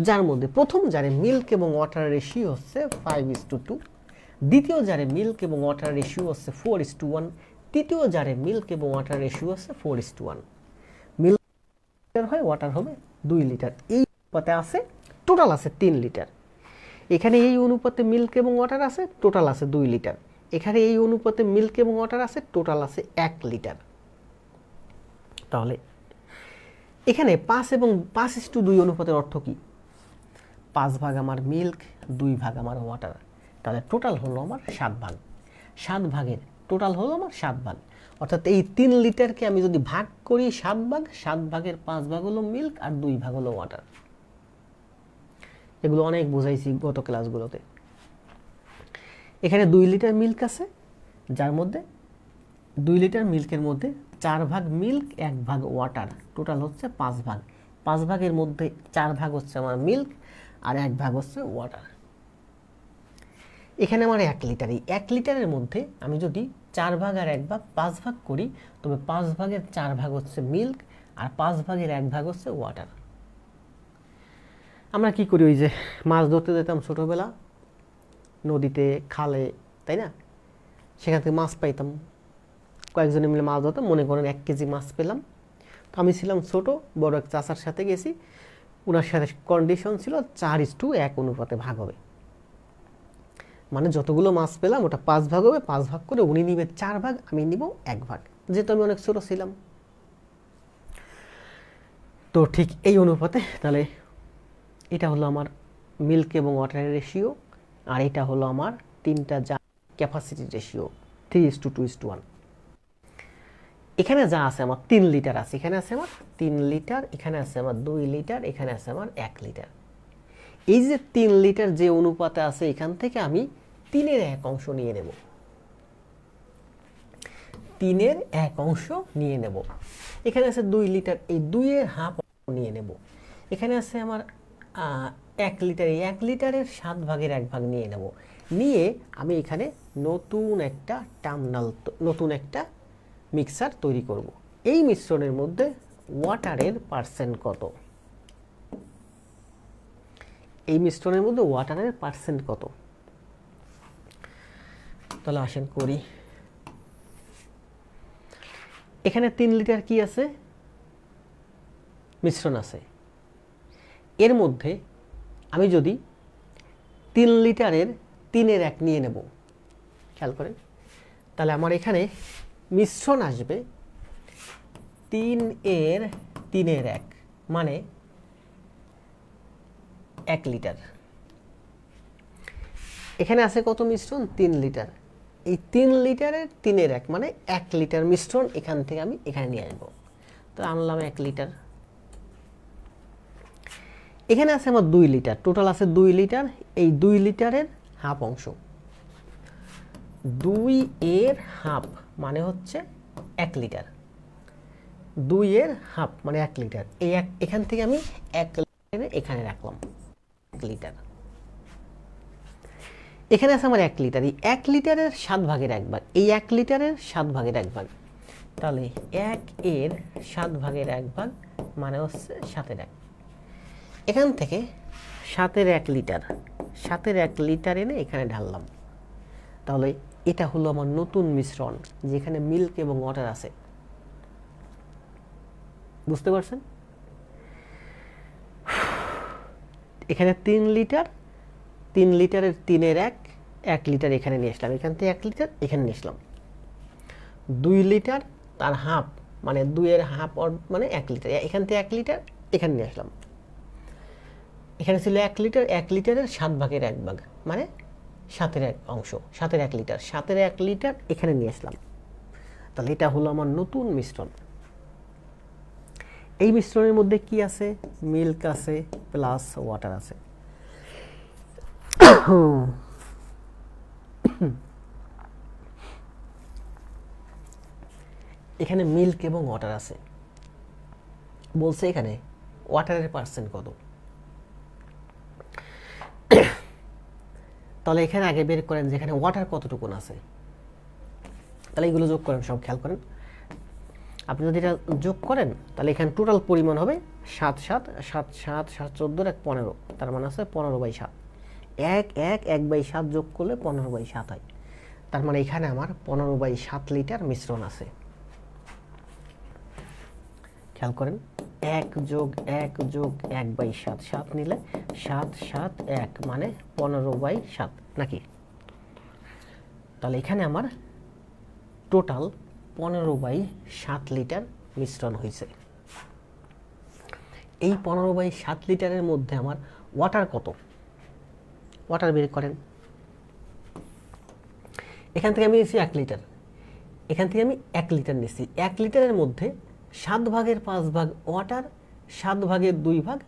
যার মধ্যে প্রথম জারে মিল্ক এবং ওয়াটার রেশিও হচ্ছে 5:2, দ্বিতীয় জারে মিল্ক এবং ওয়াটার রেশিও হচ্ছে 4:1, তৃতীয় জারে মিল্ক এবং ওয়াটার রেশিও হচ্ছে 4:1। মিল্ক হয়, ওয়াটার হবে 2 লিটার, এই অনুপাতে আছে, টোটাল আছে 3 লিটার। এখানে এই অনুপাতে মিল্ক এবং ওয়াটার আছে, টোটাল আছে 2 লিটার। এখানে এই অনুপাতে মিল্ক এবং ওয়াটার আছে, টোটাল আছে 1 লিটার। তাহলে এখানে 5 এবং 5:2 অনুপাতের অর্থ কি? 5 ভাগ আমার মিল্ক, 2 ভাগ আমার ওয়াটার, তাহলে টোটাল হলো আমার 7 ভাগ। 7 ভাগের টোটাল হলো আমার 7 ভাগ, অর্থাৎ এই 3 লিটারকে আমি যদি ভাগ করি 7 ভাগ, 7 ভাগের 5 ভাগ হলো মিল্ক আর 2 ভাগ হলো ওয়াটার। এগুলো অনেক বুঝাইছি গত ক্লাসগুলোতে। এখানে 2 লিটার মিল্ক আছে, যার মধ্যে 2 লিটার মিল্কের মধ্যে 4 ভাগ মিল্ক 1 ভাগ ওয়াটার, টোটাল হচ্ছে 5 ভাগ। 5 ভাগের মধ্যে 4 ভাগ হচ্ছে আমার মিল্ক আর 1 ভাগ হচ্ছে ওয়াটার। এখানে আমার 1 লিটার, এই 1 লিটারের মধ্যে আমি যদি 4 ভাগ আর 1 ভাগ 5 ভাগ করি, তবে 5 ভাগের 4 ভাগ হচ্ছে মিল্ক আর 5 ভাগের 1 ভাগ হচ্ছে ওয়াটার। আমরা কি করি, ওই যে মাছ ধরতে যেতাম ছোটোবেলা নদীতে, খালে, তাই না? সেখান থেকে মাছ পাইতাম, কয়েকজনে মিলে মাছ ধরতাম, মনে করেন 1 কেজি মাছ পেলাম। তো আমি ছিলাম ছোট, বড় এক চাচার সাথে গেছি, ওনার সাথে কন্ডিশন ছিল 4:1 অনুপাতে ভাগ হবে, মানে যতগুলো মাছ পেলাম ওটা 5 ভাগ হবে, 5 ভাগ করে উনি নিবে 4 ভাগ, আমি নিব 1 ভাগ, যেহেতু আমি অনেক ছোট ছিলাম। তো ঠিক এই অনুপাতে তাহলে এটা হলো আমার মিল্ক এবং ওয়াটারের রেশিও, আর এটা হলো আমার 3টা জার ক্যাপাসিটির রেশিও 3:2:1। এখানে যা আছে আমার 3 লিটার আছে, এখানে আছে আমার 3 লিটার, এখানে আছে আমার 2 লিটার, এখানে আছে আমার 1 লিটার। এই যে 3 লিটার যে অনুপাতে আছে, এখান থেকে আমি 3-এর 1 অংশ নিয়ে নেব, 3-এর 1 অংশ নিয়ে নেব। এখানে আছে 2 লিটার, এই 2-এর হাফ নিয়ে নেব। এখানে আছে আমার 1 লিটার, এই 1 লিটারের 7 ভাগের 1 ভাগ নিয়ে নেব। নিয়ে আমি এখানে নতুন একটা টার্মিনাল, নতুন একটা মিক্সার তৈরি করব। এই মিশ্রণের মধ্যে ওয়াটারের পার্সেন্ট কত, এই মিশ্রণের মধ্যে ওয়াটারের পার্সেন্ট কত, তাহলে আসেন করি। এখানে 3 লিটার কি আছে, মিশ্রণ আছে। এর মধ্যে আমি যদি 3 লিটারের 3-এর 1 নিয়ে নেব, খেয়াল করেন, তাহলে আমার এখানে মিশ্রণ আসবে 3-এর 3-এর 1, মানে 1 লিটার। এখানে আছে কত মিশ্রণ, 3 লিটার। এই 3 লিটারের 3-এর 1 মানে 1 লিটার মিশ্রণ এখান থেকে আমি এখানে নিয়ে আসবো। তো আনলাম 1 লিটার। এখানে আছে আমার 2 লিটার, টোটাল আছে 2 লিটার। এই 2 লিটারের হাফ অংশ, 2-এর হাফ মানে হচ্ছে 1 লিটার, 2-এর হাফ মানে 1 লিটার। এই এখান থেকে আমি 1 লিটার এখানে রাখলাম, 1 লিটার। এখানে আছে আমার 1 লিটার, এই 1 লিটারের 7 ভাগের 1 ভাগ, এই 1 লিটারের 7 ভাগের 1 ভাগ, তাহলে 1-এর 7 ভাগের 1 ভাগ মানে হচ্ছে 7-এর 1। এখান থেকে 7-এর 1 লিটার, 7-এর 1 লিটার এনে এখানে ঢাললাম। তাহলে এটা হলো আমার নতুন মিশ্রণ, যেখানে মিল্ক এবং ওয়াটার আছে। বুঝতে পারছেন? এখানে 3 লিটার, 3 লিটারের 3-এর 1, 1 লিটার এখানে নিয়ে আসলাম, এখান থেকে 1 লিটার এখানে নিয়ে আসলাম। 2 লিটার তার হাফ মানে 2-এর হাফ মানে 1 লিটার, এখান থেকে 1 লিটার এখানে নিয়ে আসলাম। এখানে ছিল 1 লিটার, 1 লিটারের 7 ভাগের 1 ভাগ মানে 7-এর 1 অংশ, 7-এর 1 লিটার, 7-এর 1 লিটার এখানে নিয়ে আসলাম। তাহলে এটা হলো আমার নতুন মিশ্রণ। এই মিশ্রণের মধ্যে কি আছে, মিল্ক আছে প্লাস ওয়াটার আছে। এখানে মিল্ক এবং ওয়াটার আছে, বলছে এখানে ওয়াটারের পার্সেন্ট কত। তাহলে এখানে আগে বের করেন যেখানে ওয়াটার কতটুকুন আছে, তাহলে এগুলো যোগ করেন, সব খেয়াল করেন। আপনি যদি এটা যোগ করেন তাহলে এখানে টোটাল পরিমাণ হবে 7 7 7 7 7 14 1 15, তার মানে আছে 15/7। 1/7 যোগ করলে 15/7 হয়, তার মানে এখানে আমার 15/7 লিটার মিশ্রণ আছে। খেয়াল করেন, 1 যোগ 1 যোগ 1/7, 7 নিলে 7 7 1 মানে 15/7 নাকি? তাহলে এখানে আমার টোটাল 15/7 লিটার মিশ্রণ হয়েছে। এই 15/7 লিটারের মধ্যে আমার ওয়াটার কত, ওয়াটার বের করেন। এখান থেকে আমি নিয়েছি 1 লিটার, এখান থেকে আমি 1 লিটার নিয়েছি। 1 লিটারের মধ্যে 7 ভাগের 5 ভাগ ওয়াটার, 7 ভাগের 2 ভাগ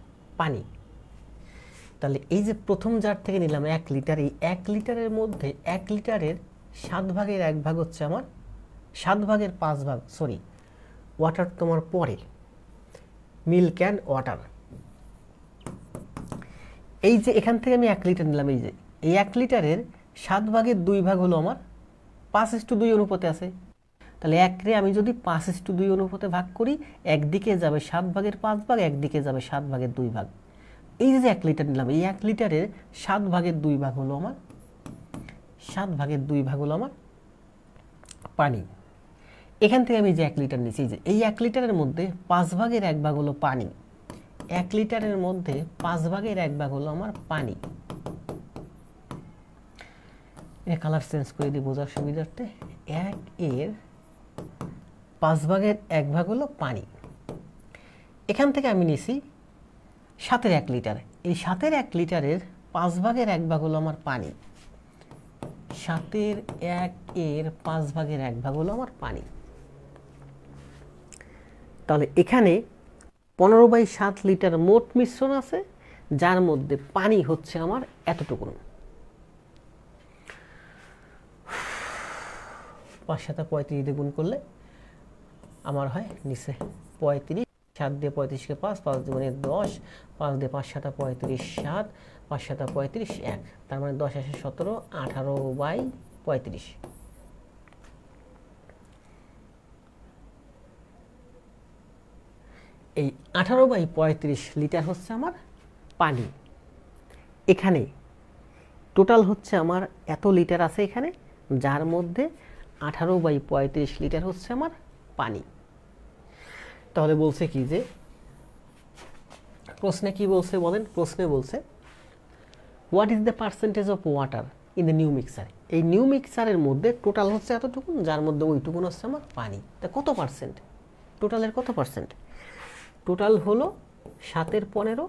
পানি। তাহলে এই যে প্রথম জার থেকে নিলাম 1 লিটার, এই 1 লিটারের মধ্যে 1 লিটারের 7 ভাগের 1 ভাগ হচ্ছে আমার 7 ভাগের 5 ভাগ, সরি ওয়াটার তোমার পরে, মিল্ক অ্যান্ড ওয়াটার। এই যে এখান থেকে আমি 1 লিটার নিলাম, এই যে এই 1 লিটারের 7 ভাগের 2 ভাগ হলো আমার 5:2 অনুপাতে আছে। তাহলে 1 রে আমি যদি 5:2 অনুপাতে ভাগ করি, একদিকে যাবে 7 ভাগের 5 ভাগ, একদিকে যাবে 7 ভাগের 2 ভাগ। এই যে 1 লিটার নিলাম, এই 1 লিটারের 7 ভাগের 2 ভাগ হলো আমার 7 ভাগের 2 ভাগ হলো আমার পানি। এখান থেকে আমি যে 1 লিটার নিচ্ছি, যে এই 1 লিটারের মধ্যে 5 ভাগের 1 ভাগ হলো পানি, 1 লিটারের মধ্যে 5 ভাগের 1 ভাগ হলো আমার পানি। কালার চেঞ্জ করে দিই বোঝার সুবিধার্থে। 1 এর 5 ভাগের 1 ভাগ হলো পানি। এখান থেকে আমি নিছি 7-এর 1 লিটার, এই 7-এর 1 লিটারের 5 ভাগের 1 ভাগ হলো আমার পানি, 7-এর 1 এর 5 ভাগের 1 ভাগ হলো আমার পানি। তাহলে এখানে 15/7 লিটার মোট মিশ্রণ আছে, যার মধ্যে পানি হচ্ছে আমার এতটুকু। 5 7 35 দিয়ে গুণ করলে আমার হয় নিচে 35, 7 দিয়ে 35কে 5, 5 দুগুণে 10, 5 দিয়ে 5 7 35, 7, 5 7 35, 1, তার মানে 10 আসে 17, 18/35। এই 18/35 লিটার হচ্ছে আমার পানি। এখানে টোটাল হচ্ছে আমার এত লিটার আছে এখানে, যার মধ্যে 18/35 লিটার হচ্ছে আমার পানি। তাহলে বলছে কি, যে প্রশ্নে কি বলছে বলেন? প্রশ্নে বলছে what is the percentage of water in the new mixer. এই নিউ মিক্সারের মধ্যে টোটাল হচ্ছে এতটুকুন, যার মধ্যে ওইটুকুন হচ্ছে আমার পানি। তা কত পার্সেন্ট? টোটালের কত পার্সেন্ট? টোটাল হলো 7-এর 15,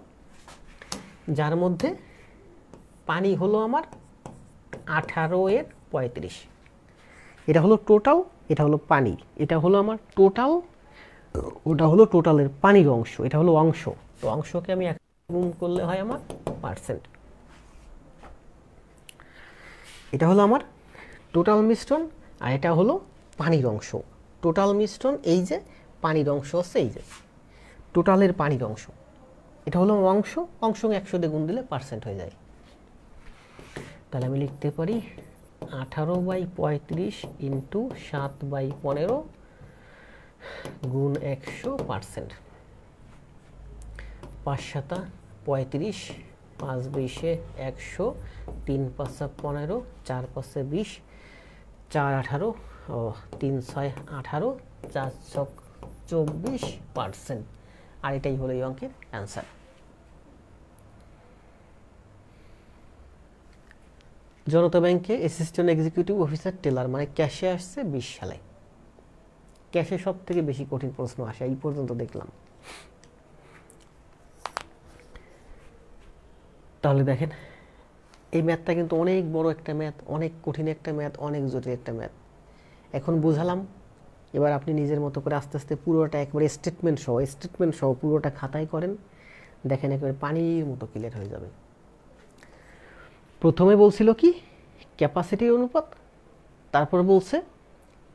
যার মধ্যে পানি হলো আমার 18-এর 35। এটা হলো টোটাল, এটা হলো পানি, এটা হলো আমার টোটাল, ওটা হলো টোটালের পানির অংশ, এটা হলো অংশ। তো অংশকে আমি গুণ করলে হয় আমার পার্সেন্ট। এটা হলো আমার টোটাল মিশ্রণ, আর এটা হলো পানির অংশ। টোটাল মিশ্রণ, এই যে পানির অংশ হচ্ছে এই যে টোটালের পানির অংশ, এটা হলো অংশ। অংশকে 100 দিয়ে গুণ দিলে পার্সেন্ট হয়ে যায়। তাহলে আমি লিখতে পারি 18/35 ইন্টু 7/15 গুণ 100%। 5 7 35, 5 20 100, 3 5 15, 4 5 20, 4 18, 3 6 18, 4 6 24%। আর এটাই হলো এই অঙ্কের অ্যান্সার। জনতা ব্যাংকে অ্যাসিস্ট্যান্ট এক্সিকিউটিভ অফিসার টেলার মানে ক্যাশে আসছে 20 সালে। ক্যাশে সব থেকে বেশি কঠিন প্রশ্ন আসে এই পর্যন্ত দেখলাম। তাহলে দেখেন এই ম্যাথটা কিন্তু অনেক বড় একটা ম্যাথ, অনেক কঠিন একটা ম্যাথ, অনেক জটিল একটা ম্যাথ। এখন বুঝালাম, এবার আপনি নিজের মতো করে আস্তে আস্তে পুরোটা একবারে স্টেটমেন্ট সহ পুরোটা খাতায় করেন, দেখেন একেবারে পানির মতো ক্লিয়ার হয়ে যাবে। প্রথমে বলছিল কি ক্যাপাসিটির অনুপাত, তারপর বলছে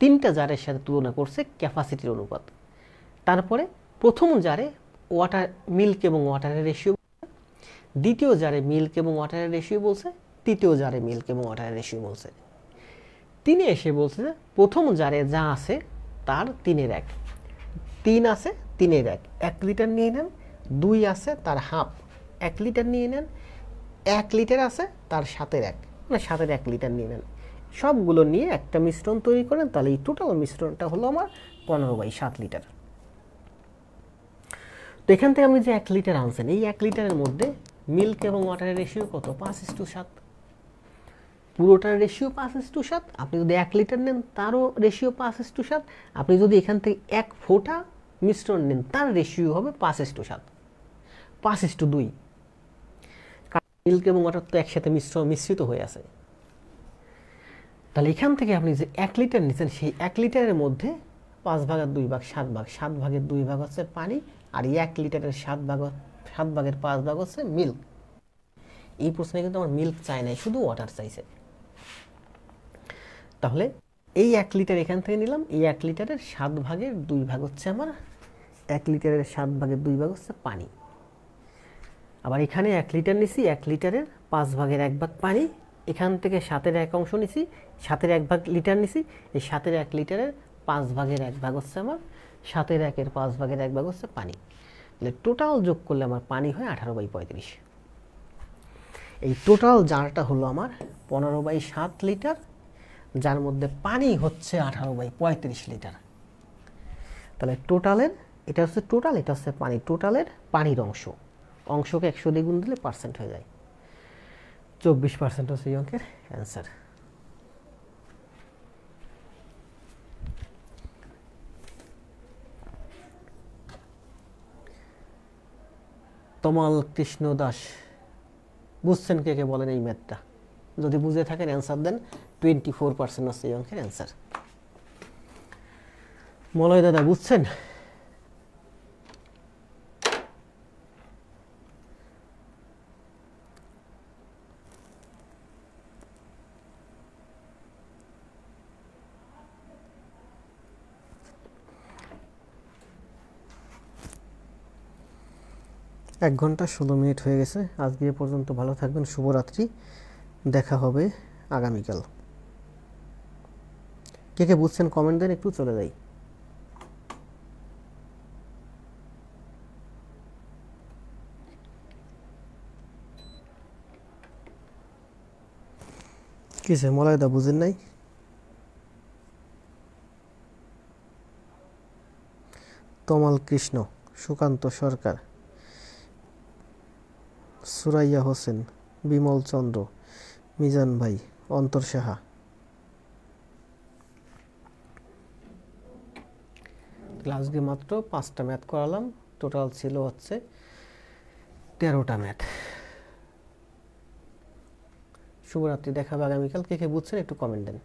3টা জারের সাথে তুলনা করছে ক্যাপাসিটির অনুপাত, তারপরে প্রথম জারে ওয়াটার মিল্ক এবং ওয়াটারের রেশিও, দ্বিতীয় জারে মিল্ক এবং ওয়াটারের রেশিও বলছে, তৃতীয় জারে মিল্ক এবং ওয়াটারের রেশিও বলছে। 3-এ এসে বলছে যে প্রথম জারে যা আছে তার 3-এর 1, 3 আছে 3-এর 1, 1 লিটার নিয়ে নেন। 2 আছে তার হাফ, 1 লিটার নিয়ে নেন। 1 লিটার আছে তার 7-এর 1, মানে 7-এর 1 লিটার নিয়ে নেন। সবগুলো নিয়ে একটা মিশ্রণ তৈরি করেন, তাহলে এই টোটাল মিশ্রণটা হলো আমার 15/7 লিটার। তো এখান থেকে আপনি যে 1 লিটার আনছেন, এই 1 লিটারের মধ্যে মিল্ক এবং ওয়াটারের রেশিও কত? 5:7। পুরোটার রেশিও 5:7। আপনি যদি 1 লিটার নেন তারও রেশিও 5:7। আপনি যদি এখান থেকে 1 ফোঁটা মিশ্রণ নেন তার রেশিও হবে 5:7, 5:2। কারণ মিল্ক এবং ওয়াটার তো একসাথে মিশ্রিত হয়ে আছে। তাহলে এখান থেকে আপনি যে 1 লিটার নিচ্ছেন, সেই 1 লিটারের মধ্যে 5 ভাগের 2 ভাগ 7 ভাগ, 7 ভাগের 2 ভাগ হচ্ছে পানি, আর 1 লিটারের 7 ভাগের 5 ভাগ হচ্ছে মিল্ক। এই প্রশ্নে কিন্তু আমার মিল্ক চাই নাই, শুধু ওয়াটার চাইছে। তাহলে এই 1 লিটার এখান থেকে নিলাম, এই 1 লিটারের 7 ভাগের 2 ভাগ হচ্ছে আমার, 1 লিটারের 7 ভাগের 2 ভাগ হচ্ছে পানি। আবার এখানে 1 লিটার নিছি, 1 লিটারের 5 ভাগের 1 ভাগ পানি। এখান থেকে 7-এর 1 অংশ নিছি, 7-এর 1 ভাগ লিটার নিছি, এই 7-এর 1 লিটারের 5 ভাগের 1 ভাগ হচ্ছে আমার, 7-এর 1-এর 5 ভাগের 1 ভাগ হচ্ছে পানি। তাহলে টোটাল যোগ করলে আমার পানি হয় 18/35। এই টোটাল জারটা হলো আমার 15/7 লিটার, যার মধ্যে পানি হচ্ছে 18/35 লিটার। তাহলে টোটালের, এটা হচ্ছে টোটাল, এটা হচ্ছে পানি, টোটালের পানির অংশকে 100 দিয়ে গুণ দিলে পার্সেন্ট হয়ে যায়, 24% হচ্ছে এই অঙ্কের অ্যান্সার। তমাল কৃষ্ণ দাস, বুঝছেন কে কে বলেন এই ম্যাথটা? যদি বুঝে থাকেন অ্যান্সার দেন। 24% হচ্ছে এই অঙ্কের অ্যান্সার। মলয় দাদা বুঝছেন? এক ঘন্টা 16 মিনিট হয়ে গেছে। আজকে এ পর্যন্ত, ভালো থাকবেন, শুভরাত্রি, দেখা হবে আগামীকাল। কে কে বুঝছেন কমেন্ট দেন, একটু চলে যাই। কিসে মলয়দা বুঝেন নাই? তমাল কৃষ্ণ, সুকান্ত সরকার, সুরাইয়া হোসেন, বিমল চন্দ্র, মিজান ভাই, অন্তর সাহা। আজকে মাত্র 5টা ম্যাথ করালাম, টোটাল ছিল হচ্ছে 13টা ম্যাথ। শুভরাত্রি, দেখাবে আগামীকাল। কে কে বুঝছেন একটু কমেন্ট দেন।